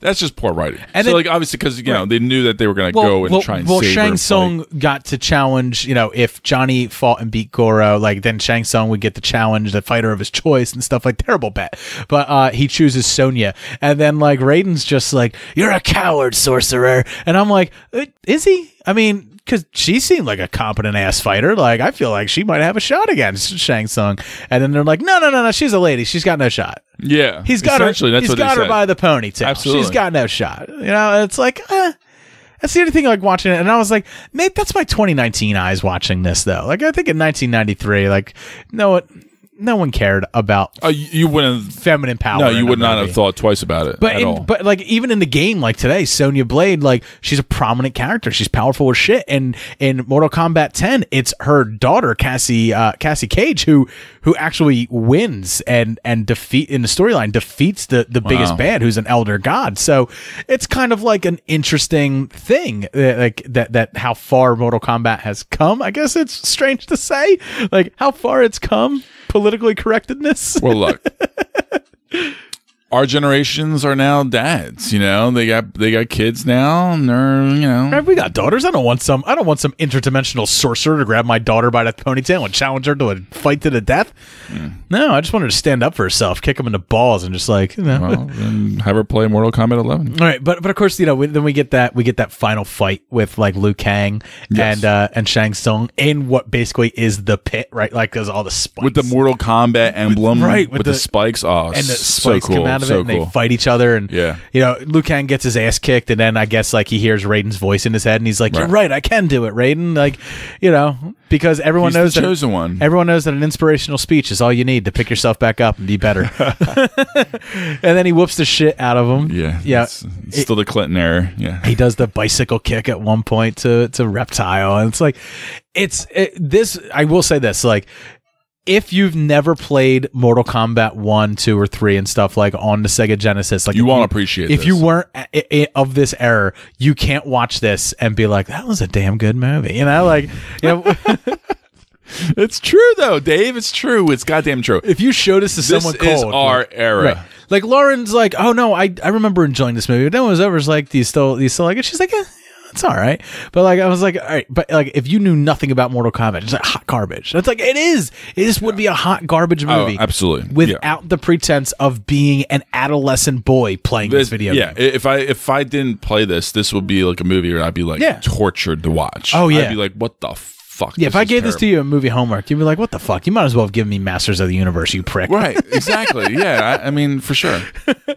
that's just poor writing. And so, like, obviously, because you know they knew that they were going to go and try and save her. Shang Tsung got to challenge. You know, if Johnny fought and beat Goro, like then Shang Tsung would get to challenge the fighter of his choice and stuff. Like terrible bet, but he chooses Sonya, and then like Raiden's just like, "You're a coward, sorcerer," and I'm like, "Is he?" I mean. Because she seemed like a competent ass fighter. Like, I feel like she might have a shot against Shang Tsung. And then they're like, no, she's a lady. She's got no shot. Yeah. He's got her by the ponytail. Absolutely. She's got no shot. You know, it's like, that's the only thing, like, watching it. And I was like, maybe that's my 2019 eyes watching this, though. Like, I think in 1993, like, no one cared about you wouldn't feminine power. No, you would not have thought twice about it at all. But like even in the game, like today, Sonya Blade, like she's a prominent character. She's powerful as shit. And in Mortal Kombat 10, it's her daughter Cassie Cage who actually wins and defeat in the storyline defeats the biggest bad, who's an elder god. So it's kind of like an interesting thing, like that how far Mortal Kombat has come. I guess it's strange to say, like how far it's come. Politically correctedness. Well, look, our generations are now dads. You know, they got kids now, and they're, you know, we got daughters. I don't want some interdimensional sorcerer to grab my daughter by the ponytail and challenge her to a fight to the death. No, I just want her to stand up for herself, kick him in the balls, and just like, you know, and have her play Mortal Kombat 11. All right, but of course, you know, then we get that final fight with like Liu Kang and Shang Tsung in what basically is the pit, right? Like there's all the spikes with the Mortal Kombat emblem, right? With the spikes, and the spikes come out of it, and they fight each other, and you know, Liu Kang gets his ass kicked, and then I guess like he hears Raiden's voice in his head, and he's like, "You're right, I can do it, Raiden." Like, you know, because everyone knows the chosen one. Everyone knows that an inspirational speech is all you need to pick yourself back up and be better. And then he whoops the shit out of him. Yeah. It's still the Clinton era. Yeah. He does the bicycle kick at one point to Reptile. And it's like, this, I will say this, like, if you've never played Mortal Kombat 1, 2, or 3 and stuff like on the Sega Genesis, like you won't appreciate if this. you weren't of this era, you can't watch this and be like, that was a damn good movie. You know, like, you know. It's true though, Dave. It's true. It's goddamn true. If you show this to someone cold, this is our era. Right. Like Lauren's like, oh no, I remember enjoying this movie. But then when it was over, it's like, do you still like it? She's like, it's all right. But like, I was like, all right. But like, if you knew nothing about Mortal Kombat, it's like hot garbage. That's like, it is. It would be a hot garbage movie. Oh, absolutely. Without the pretense of being an adolescent boy playing this video game. If I didn't play this would be like a movie where I'd be like tortured to watch. Oh yeah. I'd be like, what the fuck? Yeah, if I gave this to you a movie homework, you'd be like, what the fuck? You might as well have given me Masters of the Universe, you prick. Right, exactly. Yeah, I mean, for sure.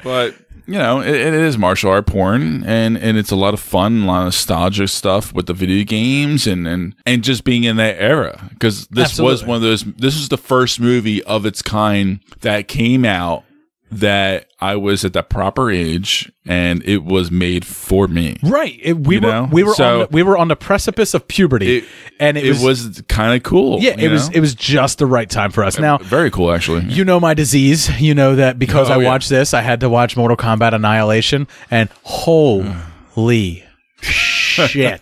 But it is martial art porn, and it's a lot of fun, a lot of nostalgic stuff with the video games, and just being in that era, because this was one of those. This was the first movie of its kind that came out that I was at the proper age, and it was made for me. Right. We were on the precipice of puberty, and it was kind of cool. Yeah, it was just the right time for us. Now, very cool, actually. You know my disease. You know that because I watched this, I had to watch Mortal Kombat Annihilation, and holy shit.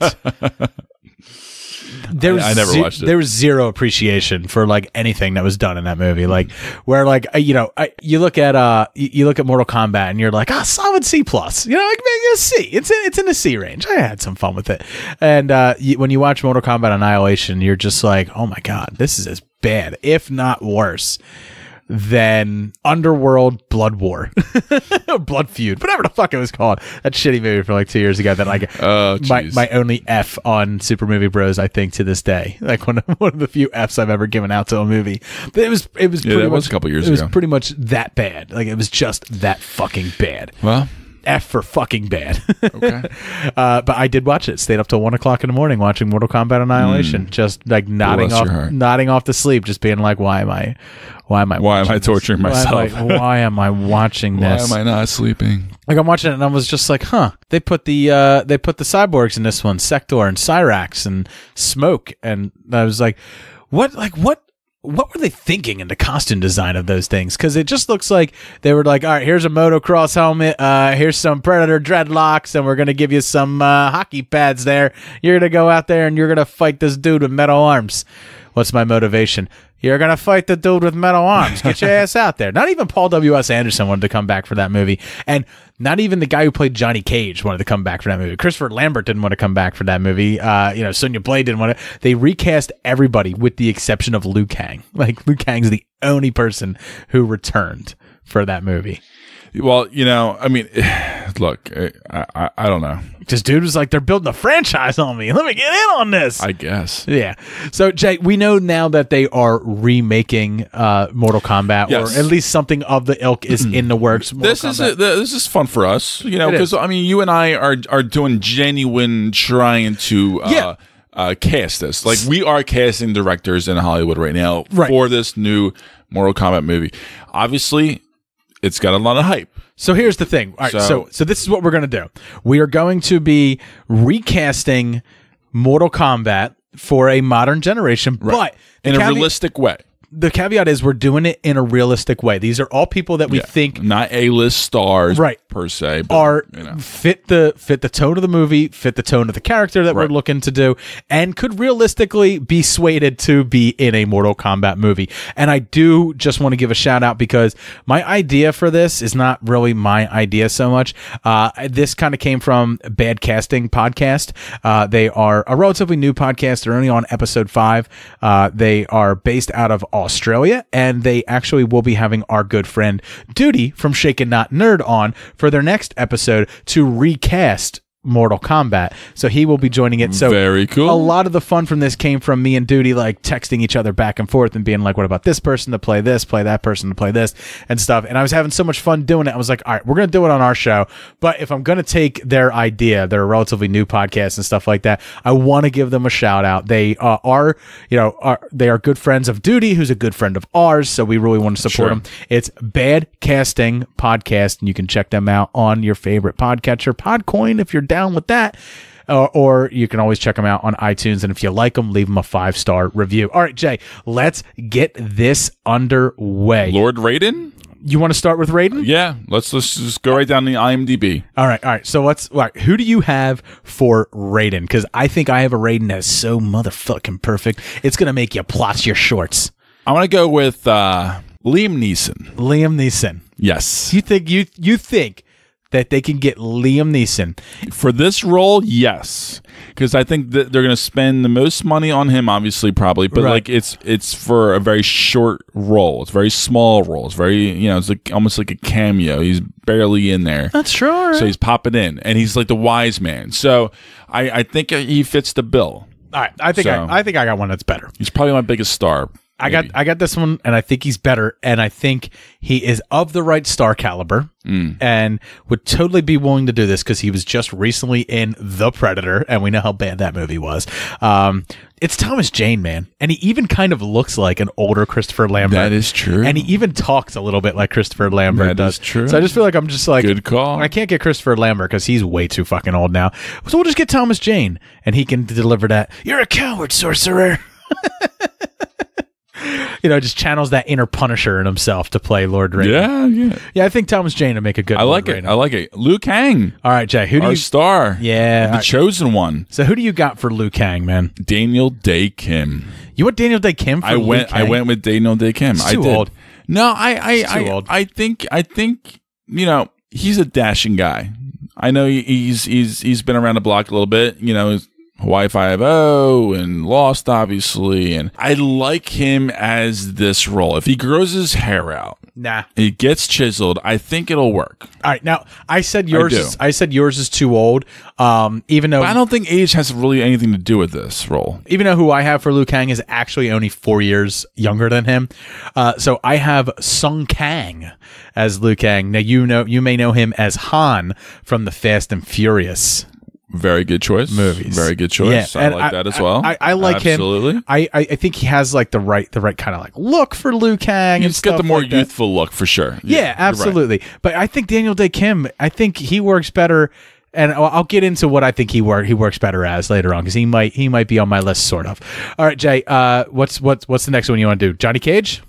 I never watched it. There was zero appreciation for like anything that was done in that movie. Like where like you look at Mortal Kombat and you're like, solid C+. Like maybe a C. It's in the C range. I had some fun with it. And when you watch Mortal Kombat Annihilation, you're just like, oh my god, this is as bad, if not worse, than Underworld Blood War. Blood Feud, whatever the fuck it was called. That shitty movie from like 2 years ago that like my only F on Super Movie Bros, I think, to this day. Like one of the few Fs I've ever given out to a movie. But it was pretty much a couple years ago. It was pretty much that bad. Like it was just that fucking bad. Well, F for fucking bad. Okay. But I did watch it. Stayed up till 1 o'clock in the morning watching Mortal Kombat Annihilation. Just like nodding off to sleep, just being like, why am I torturing myself? Why am I watching this? Why am I not sleeping? Like I'm watching it and I was just like, they put the cyborgs in this one, Sector and Cyrax and Smoke, and I was like, what were they thinking in the costume design of those things? Because it just looks like they were like, all right, here's a motocross helmet, here's some Predator dreadlocks, and we're going to give you some hockey pads there. You're going to go out there and you're going to fight this dude with metal arms. What's my motivation? You're going to fight the dude with metal arms. Get your ass out there. Not even Paul W.S. Anderson wanted to come back for that movie. And not even the guy who played Johnny Cage wanted to come back for that movie. Christopher Lambert didn't want to come back for that movie. Sonya Blade didn't want to. They recast everybody with the exception of Liu Kang. Like, Liu Kang's the only person who returned for that movie. Well, I mean, look, I don't know. This dude was like, they're building a franchise on me. Let me get in on this. I guess. Yeah. So, Jay, we know now that they are remaking Mortal Kombat, yes, or at least something of the ilk is in the works. This is fun for us, because I mean, you and I are doing genuine trying to cast this. Like, we are casting directors in Hollywood right now for this new Mortal Kombat movie. Obviously, it's got a lot of hype. So here's the thing. All right, so this is what we're going to do. We are going to be recasting Mortal Kombat for a modern generation, but in a realistic way. The caveat is we're doing it in a realistic way. These are all people that we think not A-list stars, per se, but, are fit the tone of the movie, fit the tone of the character that we're looking to do, and could realistically be swayed to be in a Mortal Kombat movie. And I do just want to give a shout out because my idea for this is not really my idea so much. This kind of came from Bad Casting Podcast. They are a relatively new podcast. They're only on episode 5. They are based out of Australia, and they actually will be having our good friend Duty from Shaken Not Nerd on for their next episode to recast Mortal Kombat. So he will be joining it. So very cool. A lot of the fun from this came from me and Duty like texting each other back and forth and being like, what about this person to play this, play that person to play this and stuff. And I was having so much fun doing it. I was like, all right, we're going to do it on our show. But if I'm going to take their idea, they're a relatively new podcast and stuff like that, I want to give them a shout out. They they are good friends of Duty, who's a good friend of ours. So we really want to support them. It's Bad Casting Podcast, and you can check them out on your favorite podcatcher, Podcoin, if you're down with that, or you can always check them out on iTunes, and if you like them, leave them a 5-star review. All right, Jay, let's get this underway. Lord Raiden? You want to start with Raiden? Yeah, let's just go right down the IMDb. All right. So who do you have for Raiden? Because I think I have a Raiden that's so motherfucking perfect, it's gonna make you plot your shorts. I want to go with Liam Neeson. Liam Neeson. Yes. You think that they can get Liam Neeson for this role? Yes, because I think that they're going to spend the most money on him, obviously, probably, but like it's for a very short role. It's a very small role. It's very, it's like almost like a cameo. He's barely in there. That's true. So he's popping in, and he's like the wise man. So I think he fits the bill. All right, I think I got one that's better. He's probably my biggest star. I got this one, and I think he's better, and I think he is of the right star caliber, and would totally be willing to do this because he was just recently in The Predator, and we know how bad that movie was. It's Thomas Jane, man, and he even kind of looks like an older Christopher Lambert. That is true, and he even talks a little bit like Christopher Lambert does. That is true. So I just feel like I'm just like, good call. I can't get Christopher Lambert because he's way too fucking old now. So we'll just get Thomas Jane, and he can deliver that. You're a coward, sorcerer. Just channels that inner Punisher in himself to play Lord Raiden. Yeah. I think Thomas Jane would make a good. I like it. Liu Kang. All right, Jay. Who do you star? Yeah, the chosen one. So who do you got for Liu Kang, man? Daniel Day Kim. You want Daniel Day Kim? For I went with Daniel Day Kim. He's too old. No, too old. I think he's a dashing guy. I know he's been around the block a little bit. Hawaii 5-0 and Lost, obviously, and I like him as this role. If he grows his hair out, he gets chiseled, I think it'll work. All right, now I said yours is too old. Even though I don't think age has really anything to do with this role. Even though who I have for Liu Kang is actually only 4 years younger than him, so I have Sung Kang as Liu Kang. Now you may know him as Han from the Fast and Furious. Very good choice. Movies. Very good choice. Yeah, I like that as well. I like him. Absolutely. I think he has like the right kind of like look for Liu Kang. He's got the more youthful look for sure. Yeah, absolutely. Right. But I think Daniel Day Kim, I think he works better, and I'll get into what I think he works better as later on because he might be on my list sort of. All right, Jay. What's the next one you want to do? Johnny Cage?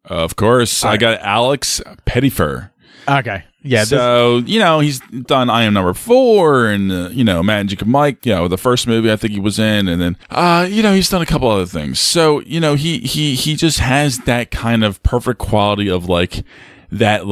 Of course. I got Alex Pettyfer. Okay. Yeah. So, he's done I Am Number 4 and, Magic Mike, the first movie I think he was in. And then, he's done a couple other things. So, he just has that kind of perfect quality of that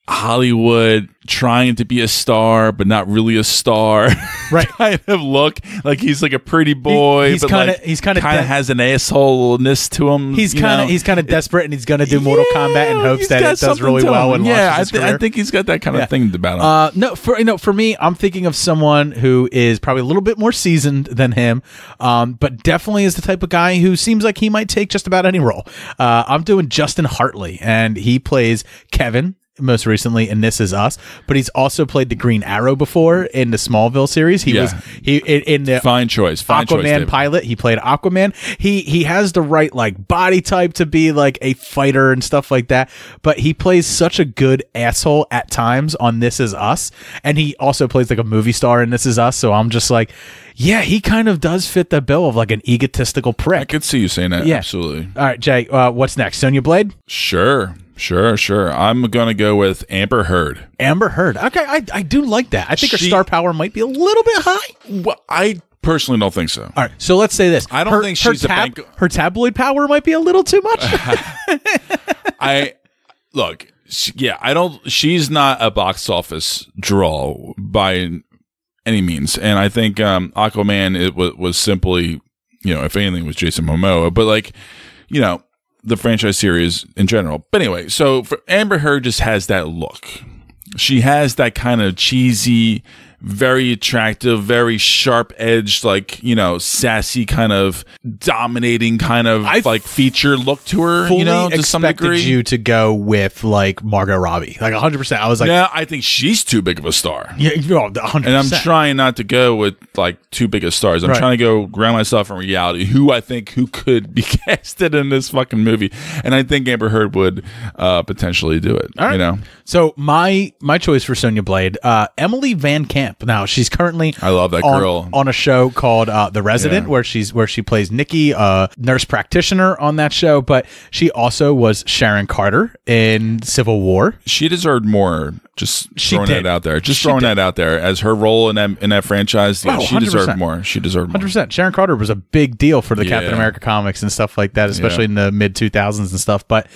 Hollywood trying to be a star but not really a star, right? Kind of look like he's like a pretty boy. He's kind of has an assholeness to him. He's kind of desperate, and he's going to do Mortal Kombat in hopes that it does really well. And I think he's got that kind of thing about him. For me, I'm thinking of someone who is probably a little bit more seasoned than him, but definitely is the type of guy who seems like he might take just about any role. I'm doing Justin Hartley, and he plays Kevin most recently in This Is Us, but he's also played the Green Arrow before in the Smallville series. He in the fine choice Aquaman pilot. He played Aquaman. He has the right body type to be like a fighter and stuff like that, but he plays such a good asshole at times on This Is Us, and he also plays like a movie star in This Is Us. So I'm just like, yeah, he kind of does fit the bill of like an egotistical prick. I could see you saying that. Yeah. Absolutely. All right, Jay, what's next? Sonya Blade? Sure. I'm going to go with Amber Heard. Amber Heard. Okay, I do like that. I think her star power might be a little bit high. Well, I personally don't think so. All right, so let's say this. I don't think she's her tabloid power might be a little too much. She's not a box office draw by any means. And I think Aquaman was simply, if anything, was Jason Momoa. But the franchise series in general. But anyway, so for Amber Heard just has that look. She has that kind of cheesy, very attractive, very sharp-edged, sassy kind of dominating kind of feature look to her, to some degree. You to go with Margot Robbie, 100%. I was like, yeah, I think she's too big of a star. Yeah, 100%. And I'm trying not to go with too big of stars. I'm trying to go ground myself in reality. Who could be casted in this fucking movie, and I think Amber Heard would potentially do it. All right. So my choice for Sonya Blade, Emily Van Camp. Now she's currently I love that girl on a show called The Resident, where she plays Nikki, nurse practitioner on that show. But she also was Sharon Carter in Civil War. She deserved more. Just throwing that out there. Just throwing that out there as her role in that franchise. Yeah, she deserved more. She deserved more. 100%. Sharon Carter was a big deal for the Captain America comics and stuff like that, especially in the mid 2000s and stuff. But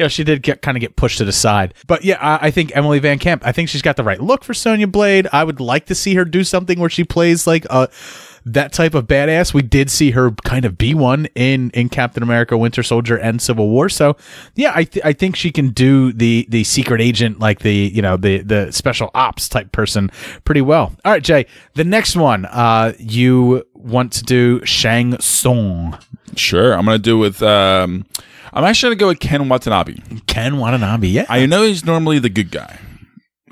she did get pushed to the side. But I think Emily Van Camp. I think she's got the right look for Sonya Blade. I would like to see her do something where she plays that type of badass. We did see her kind of be one in Captain America, Winter Soldier, and Civil War. So I think she can do the secret agent, the special ops type person pretty well. All right, Jay, the next one, you want to do Shang Tsung? Sure. I'm going to do with... I'm actually going to go with Ken Watanabe. Ken Watanabe, yeah. I know he's normally the good guy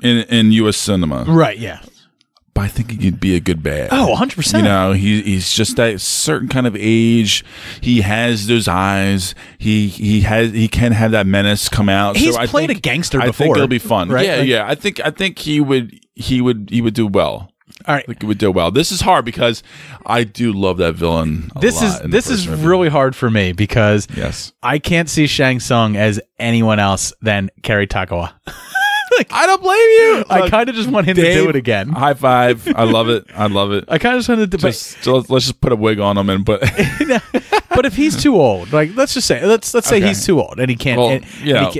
in U.S. cinema. Right, yeah. But I think he could be a good bad. Oh, 100%. You know, he's just that certain kind of age. He has those eyes. He can have that menace come out. He's so I played think, a gangster I before. think it'll be fun. Right? Yeah, Like, yeah. I think he would do well. All right. I think he would do well. This is hard because I do love that villain. This is really hard for me because I can't see Shang Tsung as anyone else than Kerry Takawa. I don't blame you. I kind of just want him to do it again. High five. I love it. I love it. I kind of just wanted to let's just put a wig on him and put. But if he's too old, like let's say he's too old and he can't,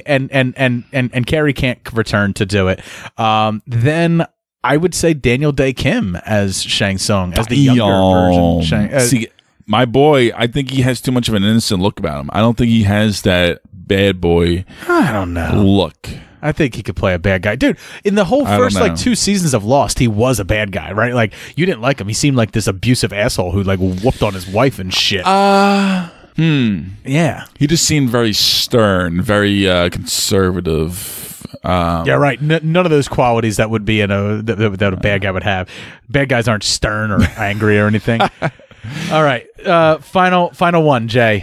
and Kerry can't return to do it, then I would say Daniel Day Kim as Shang Tsung, as the younger version. See, my boy, I think he has too much of an innocent look about him. I don't think he has that bad boy. I don't know look. I think he could play a bad guy, dude. In the whole first 2 seasons of Lost, he was a bad guy, right? Like you didn't like him. He seemed like this abusive asshole who like whooped on his wife and shit. Yeah. He just seemed very stern, very conservative. Yeah, right. None of those qualities that would be in that a bad guy would have. Bad guys aren't stern or angry or anything. All right, final one, Jay.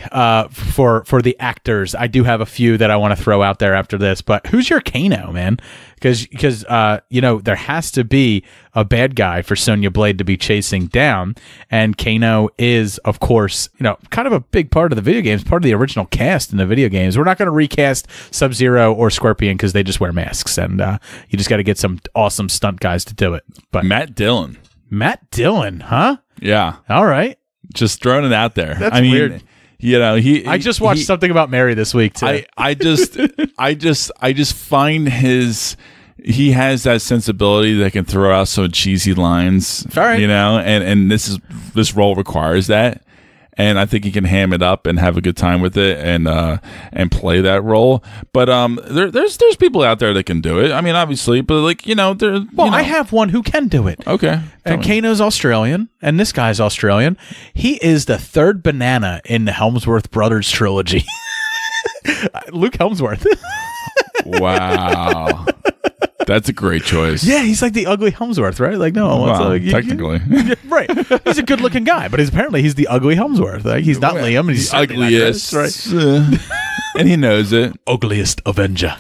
For the actors, I do have a few that I want to throw out there after this. But who's your Kano, man? Because there has to be a bad guy for Sonya Blade to be chasing down, and Kano is, of course, kind of a big part of the video games, part of the original cast in the video games. We're not going to recast Sub-Zero or Scorpion because they just wear masks, and you just got to get some awesome stunt guys to do it. But Matt Dillon, huh? Yeah. All right. Just throwing it out there. That's weird. I just watched Something About Mary this week too. I just find he has that sensibility that can throw out some cheesy lines. All right. And this role requires that. And I think he can ham it up and have a good time with it and play that role. But there's people out there that can do it. I mean, obviously, but I have one who can do it. Okay. And Kano's Australian, and this guy's Australian. He is the third banana in the Helmsworth Brothers trilogy. Luke Helmsworth. Wow. That's a great choice. Yeah, he's like the ugly Helmsworth, right? Like, technically. Right. He's a good-looking guy, but apparently he's the ugly Helmsworth. Like, he's not Liam, and he's the ugliest, right? And he knows it. Ugliest Avenger.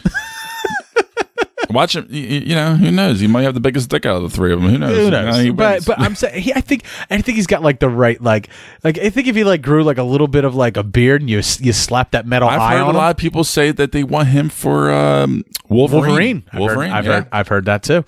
Watch him. Who knows? He might have the biggest dick out of the three of them. Who knows? But I'm saying, I think he's got like the right like I think if he like grew like a little bit of like a beard and you slap that metal eye on him. I've heard a lot of people say that they want him for Wolverine. I've heard that too.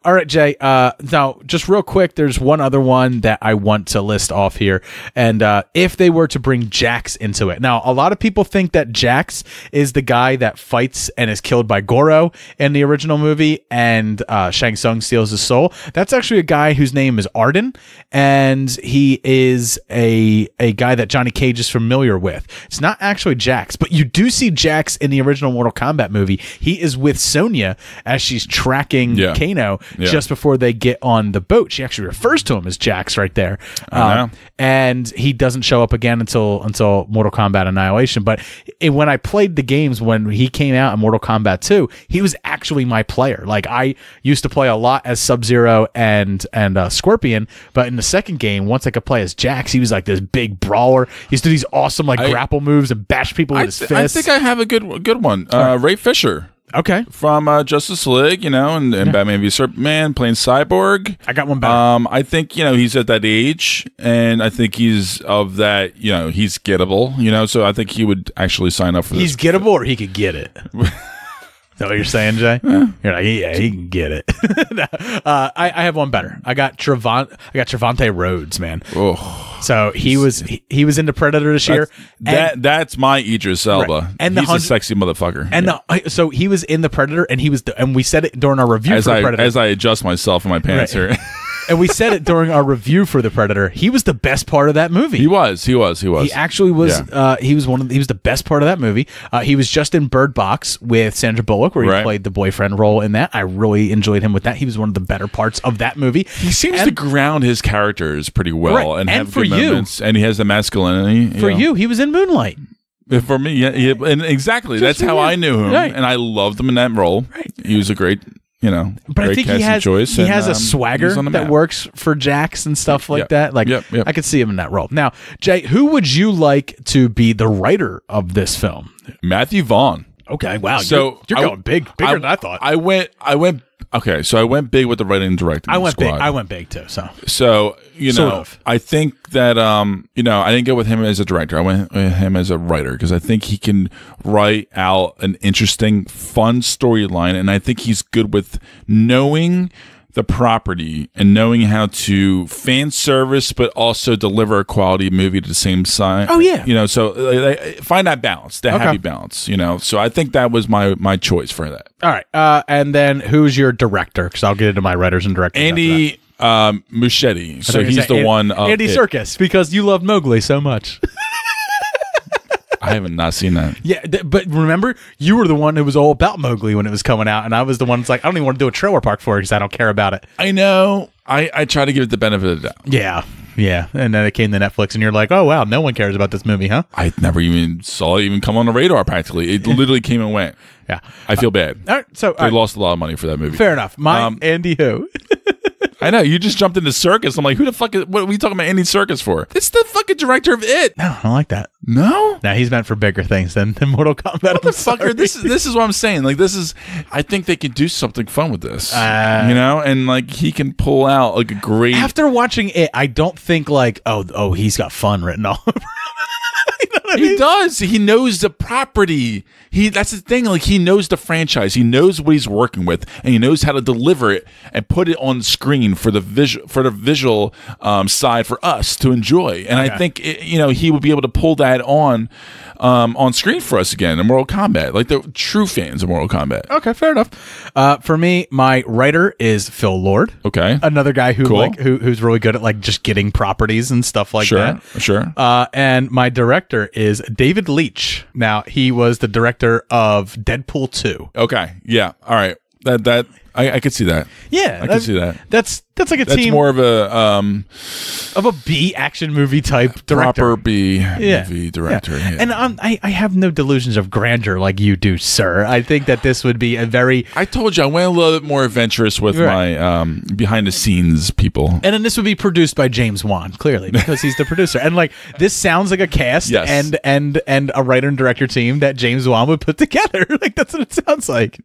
All right, Jay. Now, just real quick, there's one other one that I want to list off here. And if they were to bring Jax into it. Now, a lot of people think that Jax is the guy that fights and is killed by Goro in the original movie, and Shang Tsung steals his soul. That's actually a guy whose name is Arden, and he is a guy that Johnny Cage is familiar with. It's not actually Jax, but you do see Jax in the original Mortal Kombat movie. He is with Sonya as she's tracking Kano. Just before they get on the boat. She actually refers to him as Jax right there. And he doesn't show up again until Mortal Kombat Annihilation. But when I played the games, when he came out in Mortal Kombat 2, he was actually my player. Like, I used to play a lot as Sub-Zero and Scorpion, but in the second game, once I could play as Jax, he was like this big brawler. He used to do these awesome grapple moves and bash people with his fists. I think I have a good one. Ray Fisher. Okay. From Justice League, and Batman v Superman, playing Cyborg. I got one better. I think, he's at that age, and I think he's of that, he's gettable, so I think he would actually sign up for this. He's gettable, or he could get it. Is that what you're saying, Jay? You're like, yeah, he can get it. I have one better. I got Trevante Rhodes, man. Oh. So he was into Predator this year. That's my Idris Elba. Right. And he's a sexy motherfucker. And so he was in the Predator, and and we said it during our review for Predator. As I adjust myself in my pants here. And we said it during our review for The Predator. He was the best part of that movie. He was. He actually was. Yeah. He was the best part of that movie. He was just in Bird Box with Sandra Bullock, where he played the boyfriend role in that. I really enjoyed him with that. He was one of the better parts of that movie. He seems to ground his characters pretty well, and have good moments. And he has the masculinity. For you, he was in Moonlight. For me, yeah, and exactly. That's how I knew him, and I loved him in that role. He was a great. But I think he has a swagger that works for Jax and stuff like that. Like, I could see him in that role. Now, Jay, who would you like to be the writer of this film? Matthew Vaughn. Okay, wow. So you're going bigger than I thought. I went. Okay, so I went big with the writing and directing. I went squad. big. I went big too. So sort of. I think that I didn't go with him as a director. I went with him as a writer because I think he can write out an interesting, fun storyline, and I think he's good with knowing the property and knowing how to fan service but also deliver a quality movie at the same time. Oh yeah. So find that balance, that happy balance, So I think that was my choice for that. All right. And then who's your director? Because I'll get into my writers and directors. Andy Muschietti. So he's the one of Andy Serkis, because you loved Mowgli so much. I haven't not seen that. Yeah, but remember, you were the one who was all about Mowgli when it was coming out, and I was the one that's like, I don't even want to do a trailer park for it because I don't care about it. I know. I try to give it the benefit of the doubt. Yeah. And then it came to Netflix, and you're like, oh, wow, no one cares about this movie, huh? I never even saw it even come on the radar, practically. It literally came and went. Yeah. I feel bad. All right, so they lost a lot of money for that movie. Fair enough. Andy who? I know, you just jumped into Serkis. I'm like, who the fuck is, what are we talking about Andy Serkis for? It's the fucking director of It. No, I don't like that. No? Now he's meant for bigger things than Mortal Kombat. Motherfucker, this is what I'm saying. Like, I think they could do something fun with this. And like, he can pull out like a great. After watching It, I don't think like, oh, he's got fun written all over. He does. He knows the property. That's the thing. Like, he knows the franchise. He knows what he's working with, and he knows how to deliver it and put it on screen for the visual side for us to enjoy. And I think he would be able to pull that on screen for us again in Mortal Kombat, like the true fans of Mortal Kombat. Okay, fair enough. For me, my writer is Phil Lord. Okay, another guy who who's really good at like just getting properties and stuff like that. Sure. And my director is David Leitch. Now, he was the director of Deadpool 2. Okay, yeah, all right. That I could see that. Yeah, I could see that. That's like a team. That's more of a B action movie type director. Proper B movie director. Yeah. And I have no delusions of grandeur like you do, sir. I think that this would be a very. I told you I went a little bit more adventurous with my behind the scenes people. And then this would be produced by James Wan, clearly, because he's the producer. And like, this sounds like a cast and a writer and director team that James Wan would put together. Like, that's what it sounds like.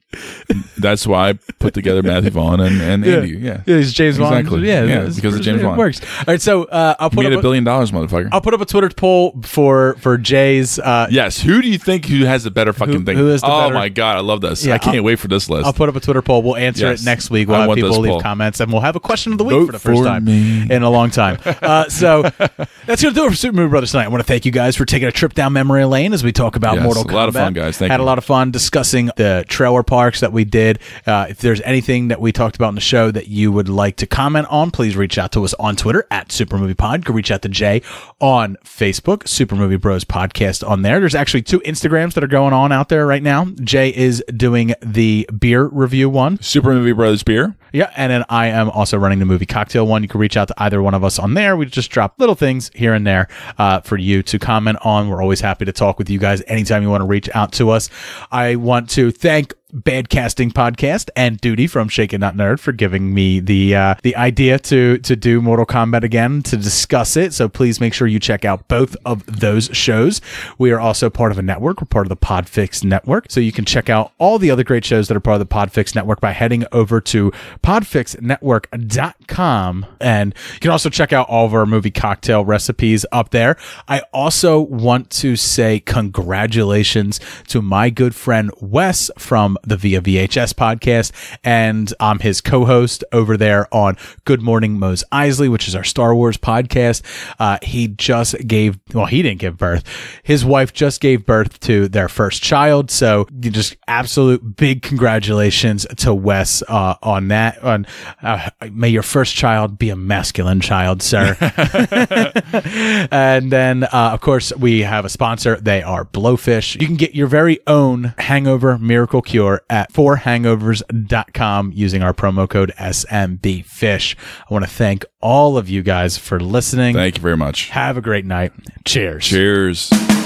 That's why I put together Matthew Vaughn and Andy. Yeah, he's James Wan. Exactly. Yeah, because of James Wan. It works. All right, so I'll put up $1 billion, motherfucker. I'll put up a Twitter poll for Jay's. Yes, who do you think who has the better fucking thing? Who is the better? My god, I love this. Yeah, I can't wait for this list. I'll put up a Twitter poll. We'll answer it next week. We'll have people leave comments, and we'll have a question of the week for the first time in a long time. So that's going to do it for Super Movie Brothers tonight. I want to thank you guys for taking a trip down memory lane as we talk about Mortal Kombat. A lot of fun, guys. Thank you. Had a lot of fun discussing the trailer parks that we did. If there's anything that we talked about in the show that you would like to comment on, please reach out to us on Twitter at SuperMoviePod. Go reach out to Jay on Facebook, Super Movie Bros Podcast on there. There's actually 2 Instagrams that are going on out there right now. Jay is doing the beer review one. Super Movie Bros Beer. Yeah, and then I am also running the movie cocktail one. You can reach out to either one of us on there. We just drop little things here and there for you to comment on. We're always happy to talk with you guys anytime you want to reach out to us. I want to thank Bad Casting Podcast and Duty from Shaken Not Nerd for giving me the idea to do Mortal Kombat again, to discuss it. So please make sure you check out both of those shows. We are also part of a network. We're part of the Podfix Network. So you can check out all the other great shows that are part of the Podfix Network by heading over to podfixnetwork.com. And you can also check out all of our movie cocktail recipes up there. I also want to say congratulations to my good friend Wes from the Via VHS podcast, and I'm his co-host over there on Good Morning Mos Eisley, which is our Star Wars podcast. He didn't give birth. His wife just gave birth to their first child, so just absolute big congratulations to Wes on that. may your first child be a masculine child, sir. And then, of course, we have a sponsor. They are Blowfish. You can get your very own hangover miracle cure at 4hangovers.com using our promo code SMBFish. I want to thank all of you guys for listening. Thank you very much. Have a great night. Cheers. Cheers.